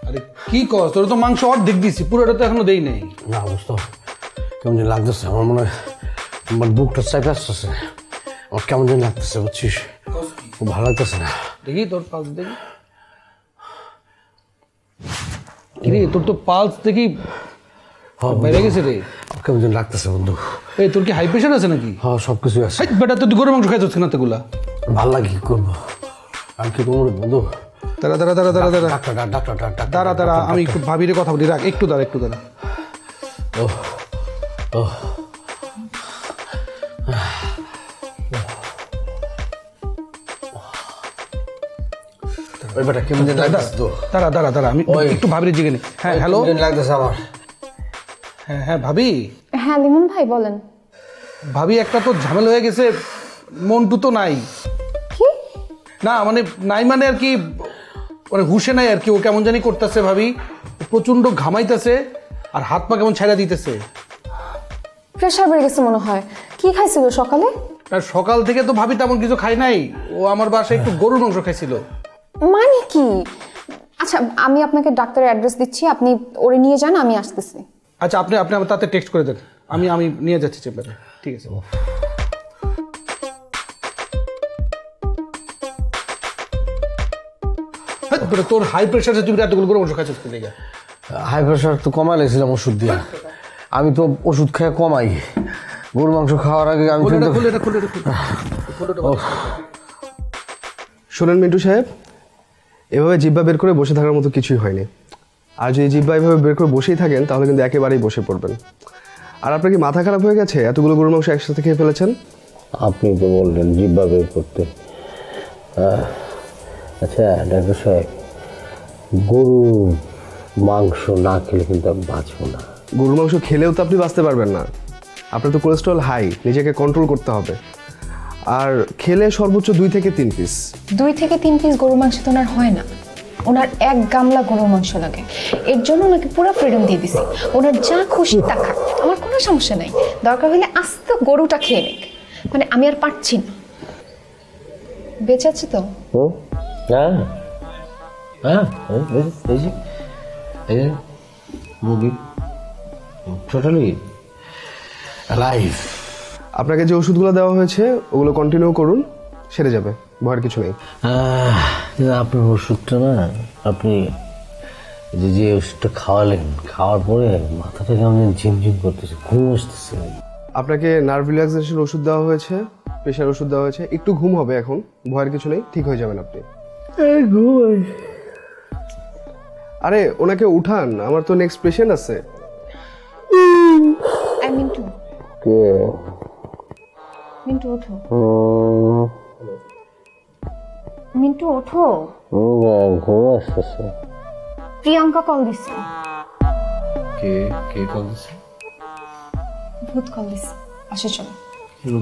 আরে কি কর, তোর তো মাংস অর্ধেক দিছি, পুরোটা তো এখনো দেই নাই। না বুঝতো কেমন জানি লাগতেছে, আমার মনে হয় আমার বুকটা চাপে আসতেছে, আমার কেমন জানি লাগতেছে, বুঝছিস? খুব ভালো লাগতেছে না। দেখি তোর পালস দেখি। রে তোর তো পালস দেখি বাইরে গেছে রে। কেমন জানি লাগতেছে বন্ধু। এই তোর কি হাই প্রেশার আছে নাকি? হ্যাঁ সব কিছুই আছে। বেটা তুই গরুর মাংস খাইছিস না তোগুলা? ভাল লাগে, কি করবো আর কি করবো বন্ধু। দাঁড়া দাঁড়া দাঁড়া দাঁড়া দাঁড়া ডাক্তার ডাক্তার ডাক্তার দাঁড়া দাঁড়া, আমি একটু ভাবিরে কথা বলি, রাখ একটু দাঁড়া, একটু দাঁড়া। ও ও ওই বেটা কেমন জানি লাগতেছে তো। দাঁড়া দাঁড়া দাঁড়া, আমি একটু ভাবিরে জিগে নি। হ্যাঁ হ্যালো, লাগতেছে আমার। হ্যাঁ হ্যাঁ ভাবি। হ্যাঁ লিমন ভাই বলেন। ভাবি একটা তো ঝামেলা হয়ে গেছে, মন্টু তো নাই। কি? না মানে নাই মানে আর কি, মানে হুশে নাই আর কি, ও কেমন জানি করতেছে ভাবি, প্রচন্ড ঘামাইতেছে আর হাত পা কেমন ছাইড়া দিতেছে। প্রেশার বেড়ে গেছে মনে হয়। কি খাইছিল সকালে? আর সকাল থেকে তো ভাবি তেমন কিছু খাই নাই, ও আমার বাসায় একটু গরুর মাংস খাইছিল। মানে কি? আচ্ছা আমি আপনাকে ডাক্তারের অ্যাড্রেস দিচ্ছি, আপনি ওরে নিয়ে যান, আমি আসতেছি। আচ্ছা আপনি আপনি আমার তাতে টেক্সট করে দেন, আমি নিয়ে যাচ্ছি চেম্বারে। ঠিক আছে। তোর হাই প্রেশার আছে, তুমি এতগুলো গরুর মাংস খাইছিস কি দেখে? হাই প্রেশার তো কমাই লাগছিলাম ওষুধ দিয়ে, আমি তো ওষুধ খেয়ে কমাই। গরুর মাংস খাওয়ার আগে আমি শোনেন মিন্টু সাহেব, এভাবে জিহ্বা বের করে বসে থাকার মতো কিছুই হয়নি। আর যদি জিহ্বা এভাবে বের করে বসেই থাকেন তাহলে কিন্তু একেবারেই বসে পড়বেন। আর আপনার কি মাথা খারাপ হয়ে গেছে? এতগুলো গরুর মাংস একসাথে খেয়ে ফেলেছেন। আপনি তো বললেন জিহ্বা বের করতে। আচ্ছা ডাক্তার সাহেব, গরুর মাংস না খেলে কিন্তু আমি বাঁচবো না। গরুর মাংস খেলেও তো আপনি বাঁচতে পারবেন না, আপনার তো কোলেস্ট্রল হাই, নিজেকে কন্ট্রোল করতে হবে। আর খেলে সর্বোচ্চ 2 থেকে 3 পিস। 2 থেকে 3 পিস গরুর মাংস তো ওনার হয় না, ওনার 1 গামলা গরুর মাংস লাগে। এর জন্য ওনাকে পুরো ফ্রিডম দিয়ে দিছি, ওনার যা খুশি তা খাক, আমার কোনো সমস্যা নাই। দরকার হলে আস্তে গরুটা খেয়ে নিক, মানে আমি আর পারছি না। বেঁচে আছে তো? হ্যাঁ হ্যাঁ, এই যে মুরগি টোটালি লাইফ। আপনাকে যে ওষুধগুলো দেওয়া হয়েছে ওগুলো কন্টিনিউ করুন, সেরে যাবে, ভয়ের কিছু নেই। আপনার ওষুধটা না, আপনি যে ওষুধটা খাওয়ালেন, খাওয়ার পরে মাথাটা কেমন ঝিমঝিম করতেছে, ঘুম আসতেছে। আপনাকে নার্ভ রিল্যাক্সেশন ওষুধ দেওয়া হয়েছে, প্রেশার ওষুধ দেওয়া হয়েছে, একটু ঘুম হবে এখন, ভয়ের কিছু নেই, ঠিক হয়ে যাবেন আপনি। আরে ওনাকে উঠান, আমার তো নেক্সট পেশেন্ট আছে। মিন্টু, মিন্টু ওঠো, মিন্টু ওঠো। ঘুম আসতেছে। প্রিয়াঙ্কা কল দিছে। কে কল দিছে? ভূত কল দিছে, আসো চলো।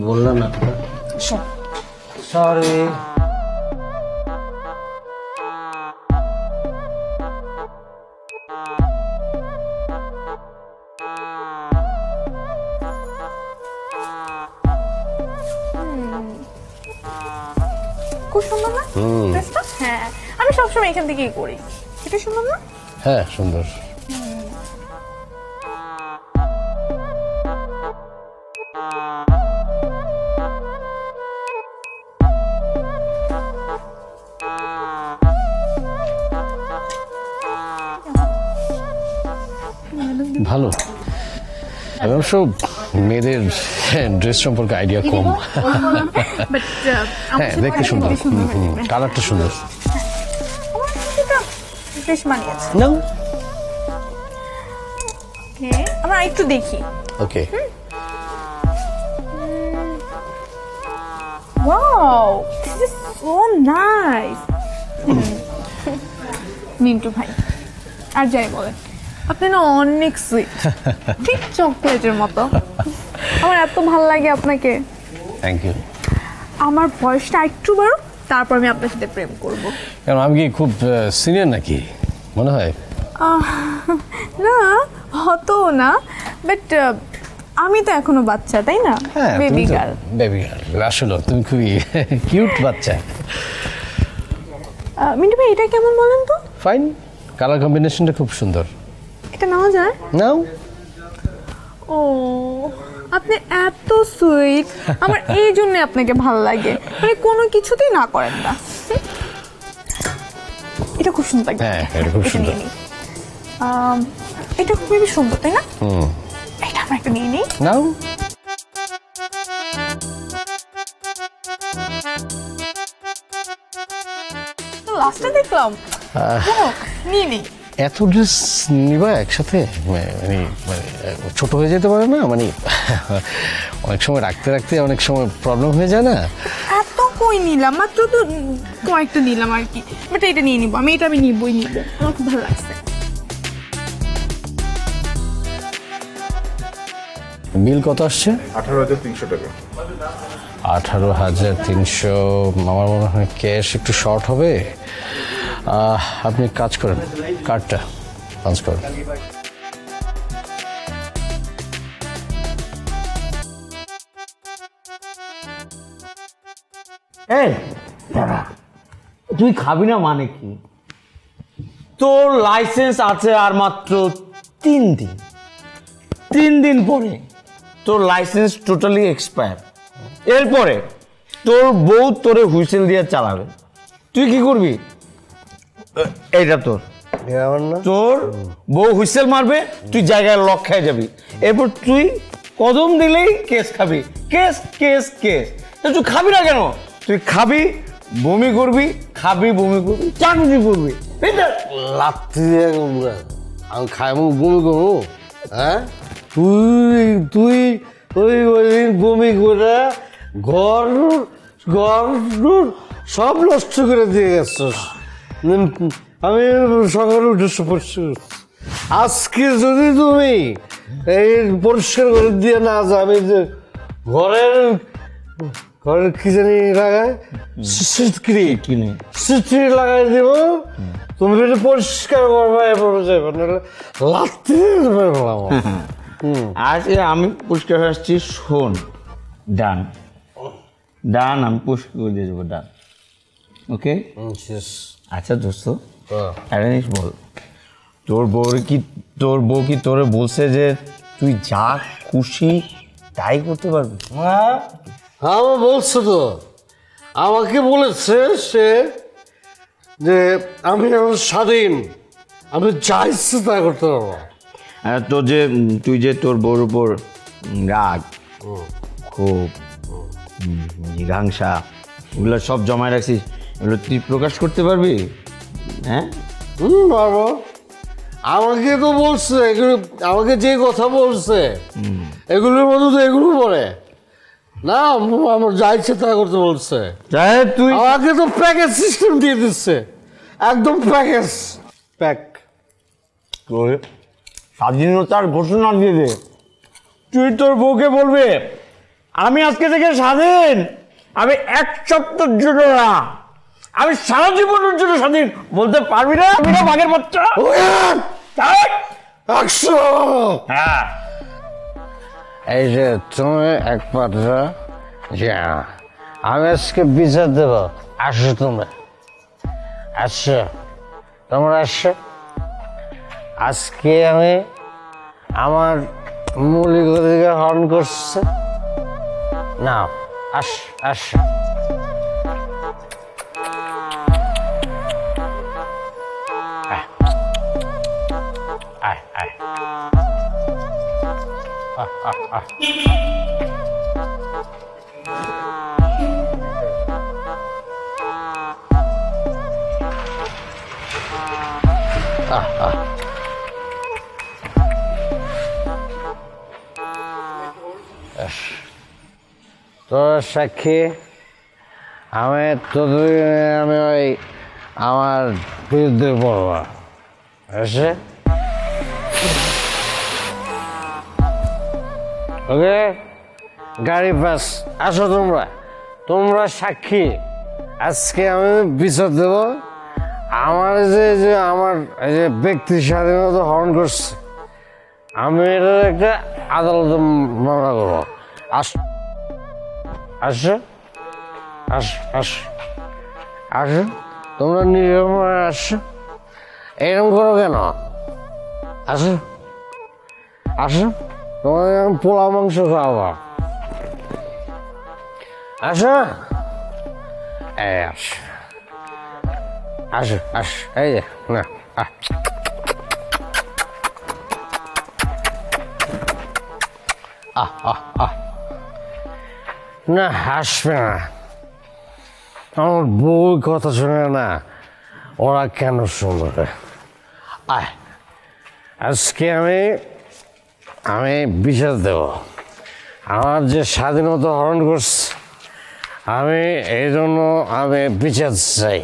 বললাম না। সরি। খুব সুন্দর না? হ্যাঁ, আমি সবসময় এখান থেকেই করি। এটা সুন্দর না? হ্যাঁ সুন্দর। ভালো। আমি অবশ্য মেয়েদের ড্রেস সম্পর্কে আইডিয়া কম। হ্যাঁ দেখতে সুন্দর, কালারটা সুন্দর। বেশ মানিয়েছে। না ওকে, আমরা একটু দেখি। Okay. Wow, this is so nice. Mintu ভাই, আর যাই বলেন, আপনি না অনেক সুইট, ঠিক চকলেটের মতো। আমার এত ভালো লাগে আপনাকে। Thank you. আমার বয়সটা একটু বড়, তারপর আমি আপনার সাথে প্রেম করব। কারণ আমি কি খুব সিনিয়র নাকি মনে হয়? না, হতো না, বাট আমি তো এখনো বাচ্চা, তাই না? Baby girl. বেবি গার্ল, আসলে তুমি খুবই কিউট বাচ্চা। মিন্টু ভাই, এটা কেমন বলেন তো? ফাইন, কালার কম্বিনেশনটা খুব সুন্দর। এটা নেওয়া যায়? নাও। ও, আপনি এত সুইট, আমার এই জন্য আপনাকে ভালো লাগে, মানে কোনো কিছুতেই না করেন না। এটা খুব সুন্দর লাগে। হ্যাঁ, এটা খুব সুন্দর। এটা খুবই সুন্দর, তাই না? এটা আমরা একটু নিয়ে নিই। নাও। লাস্টে দেখলাম, নিয়ে নিই। এত ড্রেস নিবা একসাথে? মানে ছোট হয়ে যেতে পারে না? মানে অনেক সময় রাখতে রাখতে অনেক সময় প্রবলেম হয়ে যায় না? এত কই নিলাম, মাত্র তো কয়েকটা নিলাম আর কি। বাট এটা নিয়ে নিবো আমি, এটা আমি নিবই নিব, আমার খুব ভালো লাগছে। বিল কত আসছে? 18,300 টাকা। 18,300। আমার মনে হয় ক্যাশ একটু শর্ট হবে। আপনি কাজ করেন, কার্ডটা পাঞ্চ করেন। তুই খাবি না মানে কি? তোর লাইসেন্স আছে আর মাত্র 3 দিন। 3 দিন পরে তোর লাইসেন্স টোটালি এক্সপায়ার। এরপরে তোর বউ তোরে হুইসেল দিয়ে চালাবে, তুই কি করবি? এইটা তোর, তোর বউ হুইসেল মারবে, তুই জায়গায় লক খেয়ে যাবি। এরপর তুই কদম দিলেই কেস খাবি। Case case case. তুই খাবি না কেন? তুই খাবি, বমি করবি, খাবি, বমি করবি, চাকরি করবি। লাথি আমি খাইবো, বমি করবো? হ্যাঁ, তুই তুই ওই ওই বমি করে ঘর ঘর সব নষ্ট করে দিয়ে গেছিস। আমি সকালে উঠে পড়ছি, আজকে যদি তুমি এই পরিষ্কার করে দিয়ে না যা, আমি যে ঘরের ঘরের কি জানি লাগায়, সিট্রি লাগাই দিব, তুমি যদি পরিষ্কার করবা এরপরে যাবে, নাহলে লাথি বললাম। আজ আমি পরিষ্কার হয়ে আসছি, শোন। ডান ডান, আমি পরিষ্কার করে দিয়ে যাবো। ডান, ওকে? আচ্ছা দোস্ত, একটা জিনিস বল, তোর বউ কি তোরে বলছে যে তুই যা খুশি তাই করতে পারবি? হ্যাঁ, আমার বলছে তো, আমাকে বলেছে সে যে আমি স্বাধীন, আমি যা ইচ্ছে তা করতে পারবো। তো যে তুই যে তোর বউর উপর রাগ, ক্ষোভ, জিঘাংসা, ওগুলো সব জমায় রাখছিস, এগুলো তুই প্রকাশ করতে পারবি? হ্যাঁ পারবো। আমাকে তো বলছে এগুলো, আমাকে যে কথা বলছে এগুলোর মধ্যে তো এগুলো পড়ে না, আমার যা ইচ্ছে তা করতে বলছে। তুই আমাকে তো প্যাকেজ সিস্টেম দিয়ে দিচ্ছে, একদম প্যাকেজ প্যাক। স্বাধীনতার ঘোষণা দিয়ে দে। তুই তোর বউকে বলবে আমি আজকে থেকে স্বাধীন, আমি 1 সপ্তাহের জন্য না, আমি সারা জীবনের জন্য স্বাধীন। বলতে পারবি না? আমি না বাঘের বাচ্চা। হ্যাঁ, এই যে তুমি একবার যে আমি আজকে বিচার দেব, আসো তুমি। আচ্ছা তোমরা আসছো, আজকে আমি আমার মৌলিক অধিকার হরণ করছে না। আসো তোর সাক্ষী আমি ওই আমার বিরুদ্ধে পড়বা। আছে ওকে, গাড়ি পাস। আসো তোমরা সাক্ষী। আজকে আমি বিচার দেব আমার যে আমার এই যে ব্যক্তি স্বাধীনতা হরণ করছে, আমি এটার একটা আদালতে মামলা করবো। আসো তোমরা নিরময় আসো। এরকম করো কেন? আসো তোমাদের পোলা মাংস খাওয়া। আসো এই যে না না হাসবে না। আমার বউ কথা শুনে না, ওরা কেন শুনবে? আজকে আমি বিচার দেব আমার যে স্বাধীনতা হরণ করছে, আমি এই জন্য আমি বিচার চাই।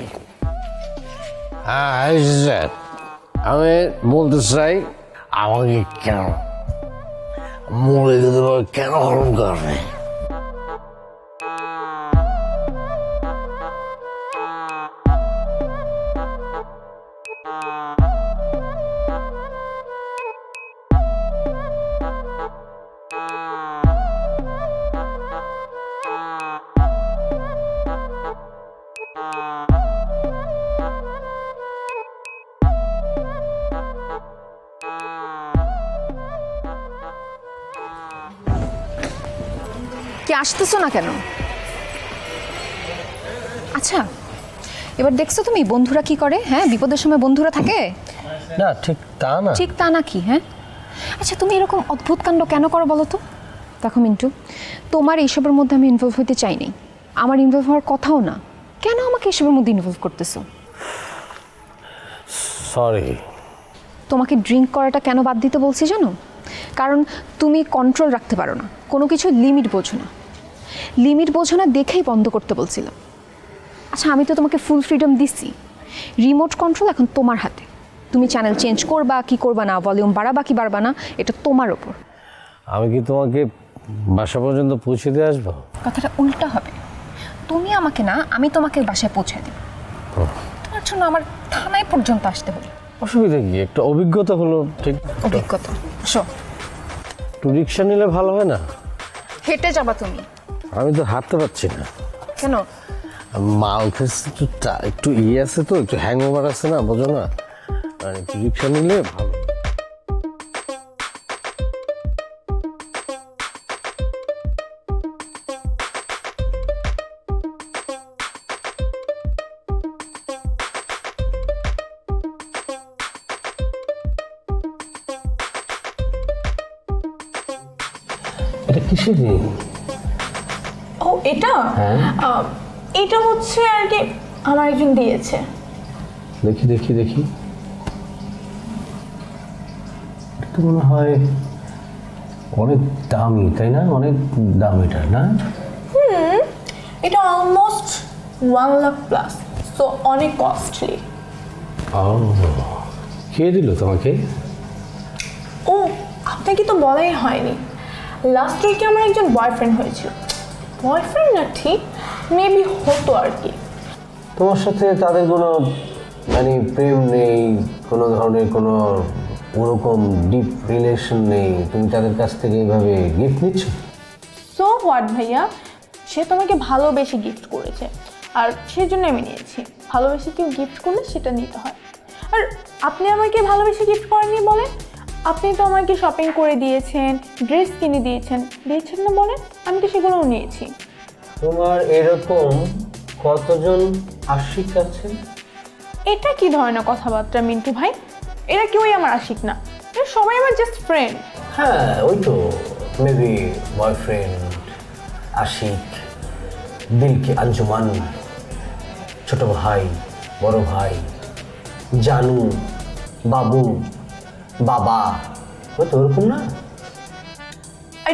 আমি বলতে চাই আমাকে কেন মৌলিক অধিকার কেন হরণ করবে? কি আসতেছো না কেন? আচ্ছা এবার দেখছো তুমি বন্ধুরা কি করে? হ্যাঁ, বিপদের সময় বন্ধুরা থাকে না। ঠিক তা না কি? হ্যাঁ আচ্ছা, তুমি এরকম অদ্ভুত কাণ্ড কেন করো বলো তো? দেখো মিন্টু, তোমার এইসবের মধ্যে আমি ইনভলভ হতে চাইনি, আমার ইনভলভ হওয়ার কথাও না। কেন আমাকে এসবের মধ্যে ইনভলভ করতেছো? সরি। তোমাকে ড্রিঙ্ক করাটা কেন বাদ দিতে বলছি জানো? কারণ তুমি কন্ট্রোল রাখতে পারো না, কোনো কিছু লিমিট বোঝো না দেখেই বন্ধ করতে বলছিলাম। আচ্ছা আমি তো তোমাকে ফুল ফ্রিডম দিচ্ছি, রিমোট কন্ট্রোল এখন তোমার হাতে। তুমি চ্যানেল চেঞ্জ করবা কি করবা না, ভলিউম বাড়াবা কি বাড়বা না, এটা তোমার ওপর। আমি কি তোমাকে বাসা পর্যন্ত পৌঁছে দিয়ে আসবো? কথাটা উল্টা হবে, তুমি আমাকে না, আমি তোমাকে বাসায় পৌঁছে দেব। তোমার জন্য আমার থানায় পর্যন্ত আসতে হলো। অসুবিধা কি? একটা অভিজ্ঞতা হলো। ঠিক অভিজ্ঞতা? একটু রিক্সা নিলে ভালো হয় না? হেঁটে যাবা তুমি? আমি তো হাঁটতে পারছি না। কেন? মাল খেতে একটু আছে তো, একটু হ্যাংওভার আছে না, বোঝো না? একটু রিক্সা নিলে ভালো। এটা কিসের রিং? ও এটা এটা হচ্ছে আর কি আমার একজন দিয়েছে। দেখি এটা তো মনে হয় অনেক দামি, তাই না? অনেক দাম এটা, না? এটা অলমোস্ট 1 লাখ প্লাস, সো অনেক কস্টলি। কে দিল তোমাকে? ও আপনাকে তো বলাই হয়নি, লাস্ট উইকে আমার একজন বয়ফ্রেন্ড হয়েছিল। বয়ফ্রেন্ড না ঠিক, মেবি হতো আর কি। তোমার সাথে তাদের কোনো মানে প্রেম নেই, কোনো ধরনের কোনো ওরকম ডিপ রিলেশন নেই, তুমি তাদের কাছ থেকে এইভাবে গিফট নিচ্ছ? সো হোয়াট ভাইয়া, সে তোমাকে ভালোবেসে গিফট করেছে, আর সেই জন্য আমি নিয়েছি। ভালোবেসে কেউ গিফট করলে সেটা নিতে হয়। আর আপনি আমাকে ভালোবেসে গিফট করেননি বলেন? আপনি তো আমাকে শপিং করে দিয়েছেন, ড্রেস কিনে দিয়েছেন না বলেন? আমি তো সেগুলোও নিয়েছি। তোমার এরকম কতজন আশিক আছে? এটা কি ধরনের কথাবার্তা মিন্টু ভাই? এরা কেউই আমার আশিক না, এরা সবাই আমার জাস্ট ফ্রেন্ড। হ্যাঁ ওই তো, মেবি বয়ফ্রেন্ড, আশিক, দিল কি আঞ্জুমান, ছোট ভাই, বড় ভাই, জানু, বাবু, বাবা, ও তো ওরকম না? I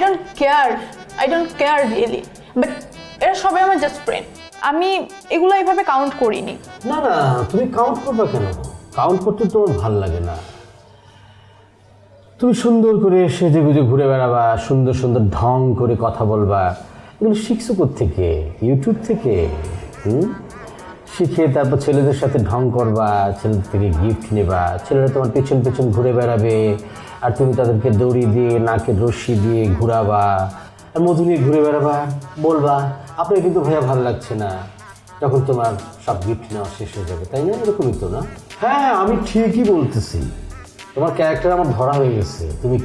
don't care really, but এরা সবাই আমার জাস্ট ফ্রেন্ড। আমি এগুলো এইভাবে কাউন্ট করিনি। না না, তুমি কাউন্ট করবে কেন? কাউন্ট করতে তোমার ভাল লাগে না? তুমি সুন্দর করে সেজে গুজে ঘুরে বেড়াবা, সুন্দর সুন্দর ঢং করে কথা বলবা, এগুলো শিখছো কোত্থেকে? ইউটিউব থেকে। শিখে তারপর ছেলেদের সাথে ঢং করবা, ছেলেদের থেকে গিফট নেবা, ছেলেরা তোমার পেছন পেছন ঘুরে বেড়াবে, আর তুমি তাদেরকে দড়ি দিয়ে নাকে রশ্মি দিয়ে ঘুরাবা, আর মধু নিয়ে ঘুরে বেড়াবা, বলবা আপনার কিন্তু ভাইয়া ভালো লাগছে না, তখন তোমার সব গিফট নেওয়া শেষ হয়ে যাবে, তাই না? এরকমই তো না? হ্যাঁ আমি ঠিকই বলতেছি, তোমার ক্যারেক্টার আমার ধরা হয়ে গেছে। তুমি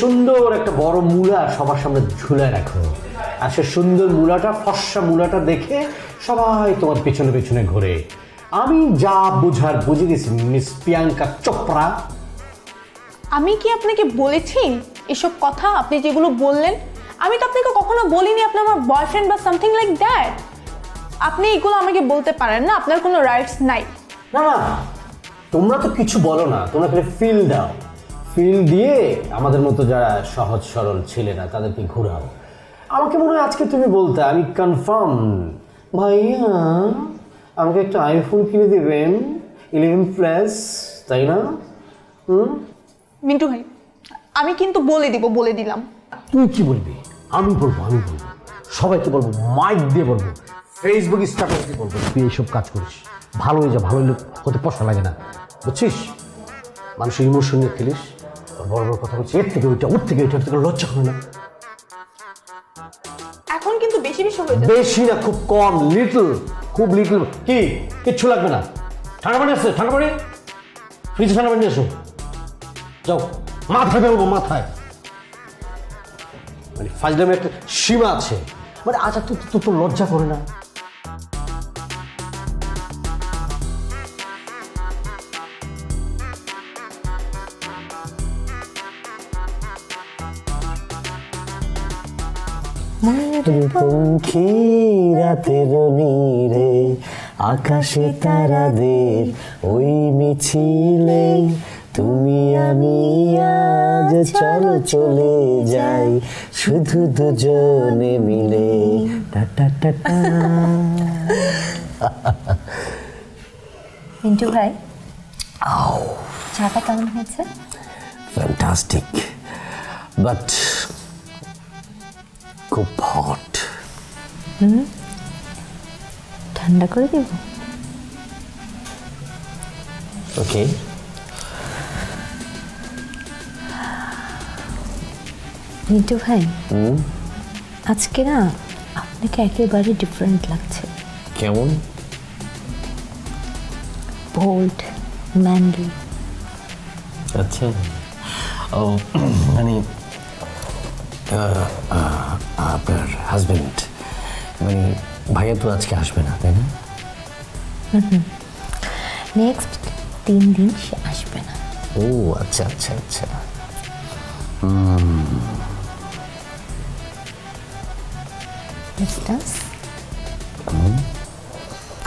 সুন্দর একটা বড় মূলা সবার সামনে ঝুলে রাখো, আর সে সুন্দর মূলাটা, ফর্সা মূলাটা দেখে সবাই তোমার পেছনে পেছনে ঘোরে। আমি যা বুঝার বুঝে গেছি মিস প্রিয়াঙ্কা চোপড়া। আমি কি আপনাকে বলেছি এসব কথা? আপনি যেগুলো বললেন, আমি তো আপনাকে কখনো বলিনি আপনি আমার বয়ফ্রেন্ড বা সামথিং লাইক দ্যাট। আপনি এগুলো আমাকে বলতে পারেন না, আপনার কোনো রাইটস নাই। না না, তোমরা তো কিছু বলো না, তোমরা খালি ফিল দাও, ফিল দিয়ে আমাদের মতো যারা সহজ সরল ছেলেরা তাদেরকে ঘুরাও। আমাকে মনে হয় আজকে তুমি বলতে, আমি কনফার্ম, ভাইয়া আমাকে একটা আইফোন কিনে দেবেন 11+, তাই না? মিন্টু ভাই, আমি কিন্তু বলে দিলাম। তুই কি বলবি? আমি বলবো, সবাইকে বলবো, মাইক দিয়ে বলবো, ফেসবুক স্ট্যাটাস দিয়ে বলবো তুই এইসব কাজ করিস। ভালো হয়ে যা, ভালো হলে হতে পয়সা লাগে না, বুঝছিস? মানুষের ইমোশন নিয়ে খেলিস, বড় বড় কথা বলছিস, এর থেকে ওইটা, ওর থেকে ওইটা, লজ্জা করে না? এখন কিন্তু বেশি হয়ে যাচ্ছে। বেশি না, খুব কম, লিটল, খুব লিটল। কি কিচ্ছু লাগবে না। ঠান্ডা পানি আসছে, ঠান্ডা পানি, ফ্রিজে ঠান্ডা পানি এসো, যাও, মাথায় ফেলবো, মাথায়। মানে ফাজলামের একটা সীমা আছে। মানে আচ্ছা, তো লজ্জা করে না? পঙ্খী রাতের নীরে, আকাশে তারাদের ওই মিছিলে, তুমি আমি আজ চলো চলে যাই, শুধু দুজনে মিলে। মিন্টু ভাই, চাটা কেমন হয়েছে? ফ্যান্টাস্টিক, বাট খুব হট। ঠান্ডা করে দেব? ওকে। মিন্টু ভাই, আজকে না আপনাকে একেবারে ডিফারেন্ট লাগছে। কেমন? Bold, manly. আচ্ছা, ও মানে আপনার হাজবেন্ড, মানে ভাইয়া তো আজকে আসবে না, তাই না? নেক্সট 3 দিন সে আসবে না। ও আচ্ছা আচ্ছা আচ্ছা।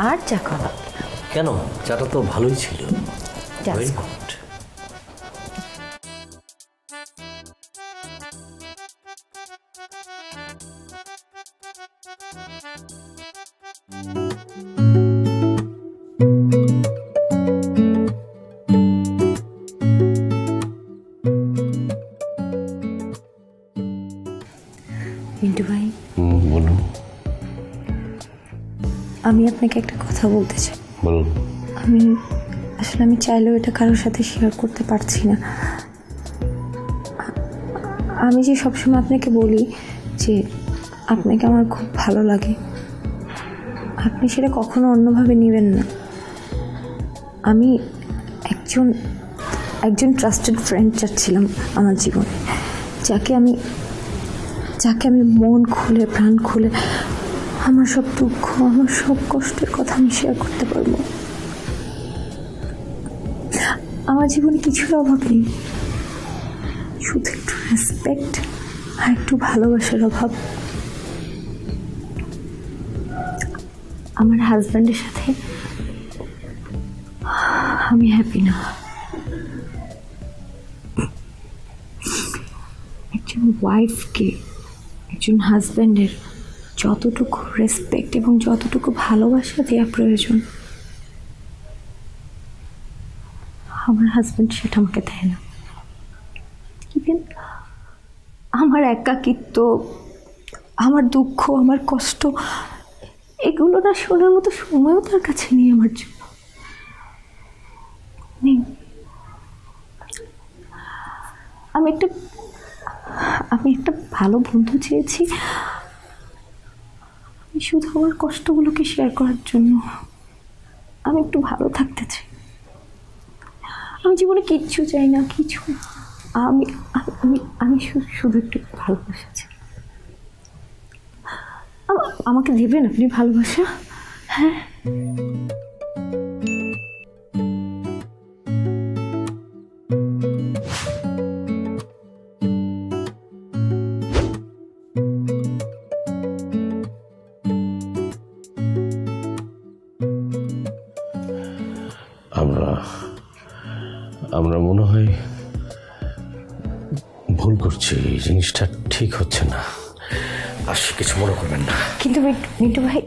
আর চা খাওয়া? কেন? চাটা তো ভালোই ছিল। Just good. মিন্টু ভাই, বলুন। আমি আপনাকে একটা কথা বলতে চাই। বলুন। আমি চাইলেও এটা কারোর সাথে শেয়ার করতে পারছি না। আমি যে সবসময় আপনাকে বলি যে আপনাকে আমার খুব ভালো লাগে, আপনি সেটা কখনো অন্যভাবে নেবেন না। আমি একজন ট্রাস্টেড ফ্রেন্ড চাচ্ছিলাম আমার জীবনে, যাকে আমি মন খুলে প্রাণ খুলে আমার সব দুঃখ, আমার সব কষ্টের কথা আমি শেয়ার করতে পারবো। আমার জীবনে কিছুর অভাব নেই, শুধু একটু রেসপেক্ট আর একটু ভালোবাসার অভাব। আমার হাজব্যান্ডের সাথে আমি হ্যাপি না। একজন ওয়াইফকে একজন হাজব্যান্ডের যতটুকু রেসপেক্ট এবং যতটুকু ভালোবাসা দেওয়া প্রয়োজন, আমার হাজব্যান্ড সেটা আমাকে দেয় না। ইভেন আমার একাকিত্ব, আমার দুঃখ, আমার কষ্ট, এগুলো না শোনার মতো সময়ও তার কাছে নেই আমার জন্য। নেই। আমি একটা ভালো বন্ধু চেয়েছি, আমি শুধু আমার কষ্টগুলোকে শেয়ার করার জন্য। আমি একটু ভালো থাকতে চাই, আমি জীবনে কিচ্ছু চাই না, কিছু। আমি আমি আমি শুধু একটু ভালোবাসা চাই। আমাকে দেবেন আপনি ভালোবাসা? হ্যাঁ। আমরা মনে হয় ভুল করছি, এই জিনিসটা ঠিক হচ্ছে না। আর কিছু মনে করবেন না। কিন্তু মিন্টু ভাই,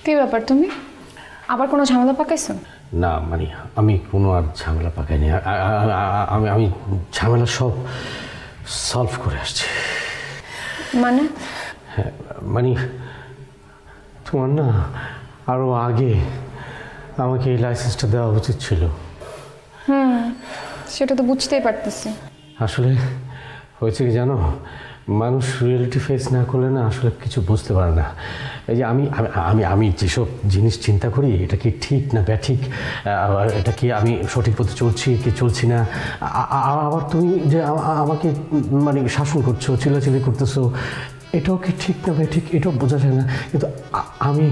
কি ব্যাপার, তুমি আবার কোনো ঝামেলা পাকাইছো? না মানে আমি কোনো আর ঝামেলা পাকাইনি। আমি ঝামেলা সব সলভ করে আসছি। মানে? হ্যাঁ মানে তোমার না আরো আগে আমাকে এই লাইসেন্সটা দেওয়া উচিত ছিল। সেটা তো বুঝতেই পারতেছি। আসলে হয়েছে কি জানো, মানুষ রিয়েলিটি ফেস না করলে না আসলে কিছু বুঝতে পারে না। এই যে আমি আমি আমি যেসব জিনিস চিন্তা করি, এটা কি ঠিক না ব্যাঠিক, এটা কি আমি সঠিক পথে চলছি কি চলছি না, আবার তুমি যে আমাকে মানে শাসন করছো, চিল্লাচিল্লি করতেছো, এটাও কি ঠিক না ব্যাঠিক, এটাও বোঝা যায় না। কিন্তু আমি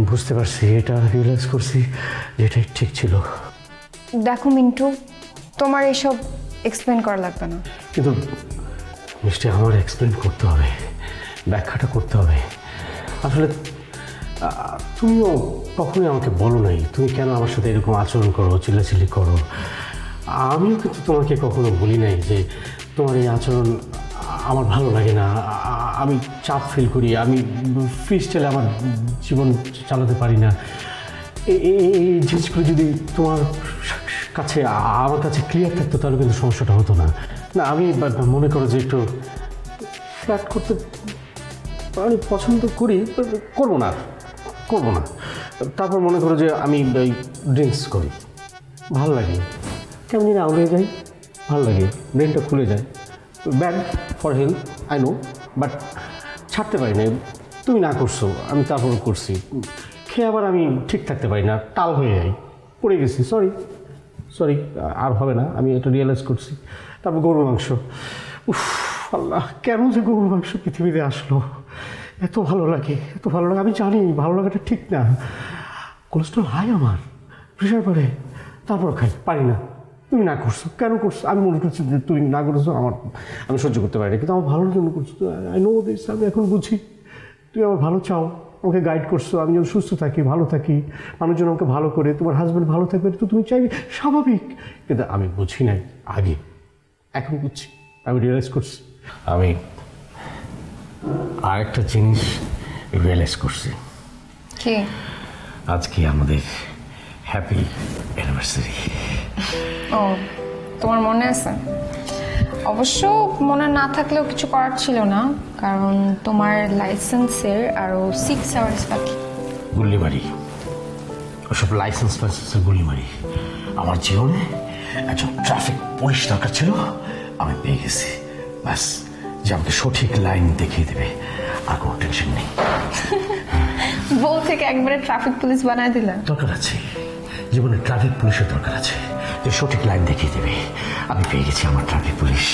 বুঝতে পারছি, এটা রিয়েলাইজ করছি যে এটাই ঠিক ছিল। দেখো মিন্টু, তোমার এইসব এক্সপ্লেন করা লাগবে না। কিন্তু মিষ্টি, আমার এক্সপ্লেন করতে হবে, ব্যাখ্যাটা করতে হবে। আসলে তুমিও কখনোই আমাকে বলো নাই তুমি কেন আমার সাথে এরকম আচরণ করো, চিল্লাচিল্লি করো। আমিও কিন্তু তোমাকে কখনো বলি নাই যে তোমার এই আচরণ আমার ভালো লাগে না, আমি চাপ ফিল করি, আমি ফ্রি স্টাইলে আমার জীবন চালাতে পারি না। এই জিনিসগুলো যদি তোমার কাছে আমার কাছে ক্লিয়ার থাকতো তাহলে কিন্তু সমস্যাটা হতো না। না আমি মনে করো যে একটু ফ্ল্যাট করতে আমি পছন্দ করি, করবো না। তারপর মনে করো যে আমি এই ড্রিঙ্কস করি, ভালো লাগে, কেমনি না আউড়ে যাই, ভালো লাগে, ব্রেনটা খুলে যায়। Bad for health I know, but ছাড়তে পারি না। তুমি না করছো, আমি তারপর করছি, খেয়ে আবার আমি ঠিক থাকতে পারি না, টাল হয়ে যাই, পড়ে গেছি, সরি আর হবে না, আমি এটা রিয়েলাইজ করছি। তারপর গরুর মাংস, উফ আল্লাহ, কেন যে গরুর মাংস পৃথিবীতে আসলো, এত ভালো লাগে। আমি জানি ভালো লাগাটা ঠিক না, কোলেস্ট্রল হাই আমার, প্রেশার বাড়ে, তারপর খাই, পারি না। তুমি না করছো, কেন করছো? আমি মনে করছি যে তুমি না করেছো, আমি সহ্য করতে পারি না, কিন্তু আমার ভালোর জন্য করছো। আই নো দিস, আমি এখন বুঝি তুমি আমার ভালো চাও, আমাকে গাইড করছো, আমি যেন সুস্থ থাকি, ভালো থাকি, মানুষজন আমাকে ভালো করে, তোমার হাজব্যান্ড ভালো থাকবে তো তুমি চাইবে, স্বাভাবিক। কিন্তু আমি বুঝি নাই আগে, এখন বুঝছি, আমি রিয়েলাইজ করছি। আমি আরেকটা জিনিস রিয়েলাইজ করছি। কি? আজকে আমাদের হ্যাপি অ্যানিভার্সারি। ও, তোমার মনে আছে? অবশ্য মনে না থাকলেও কিছু করার ছিল না, কারণ তোমার লাইসেন্সের আরও 6 আওয়ার্স বাকি। গুল্লি মারি, ওসব লাইসেন্স ফাইসেন্সের গুল্লি মারি। আমার জীবনে একজন ট্রাফিক পুলিশ দরকার ছিল, আমি পেয়ে গেছি। ব্যাস, যে আমাকে সঠিক লাইন দেখিয়ে দেবে, আর কোনো টেনশন নেই। বউ থেকে একবারে ট্রাফিক পুলিশ বানায় দিলেন। দরকার আছে, জীবনে ট্রাফিক পুলিশের দরকার আছে, যে সঠিক লাইন দেখিয়ে দেবে। আমি পেয়ে গেছি আমার ট্রাফিক পুলিশ।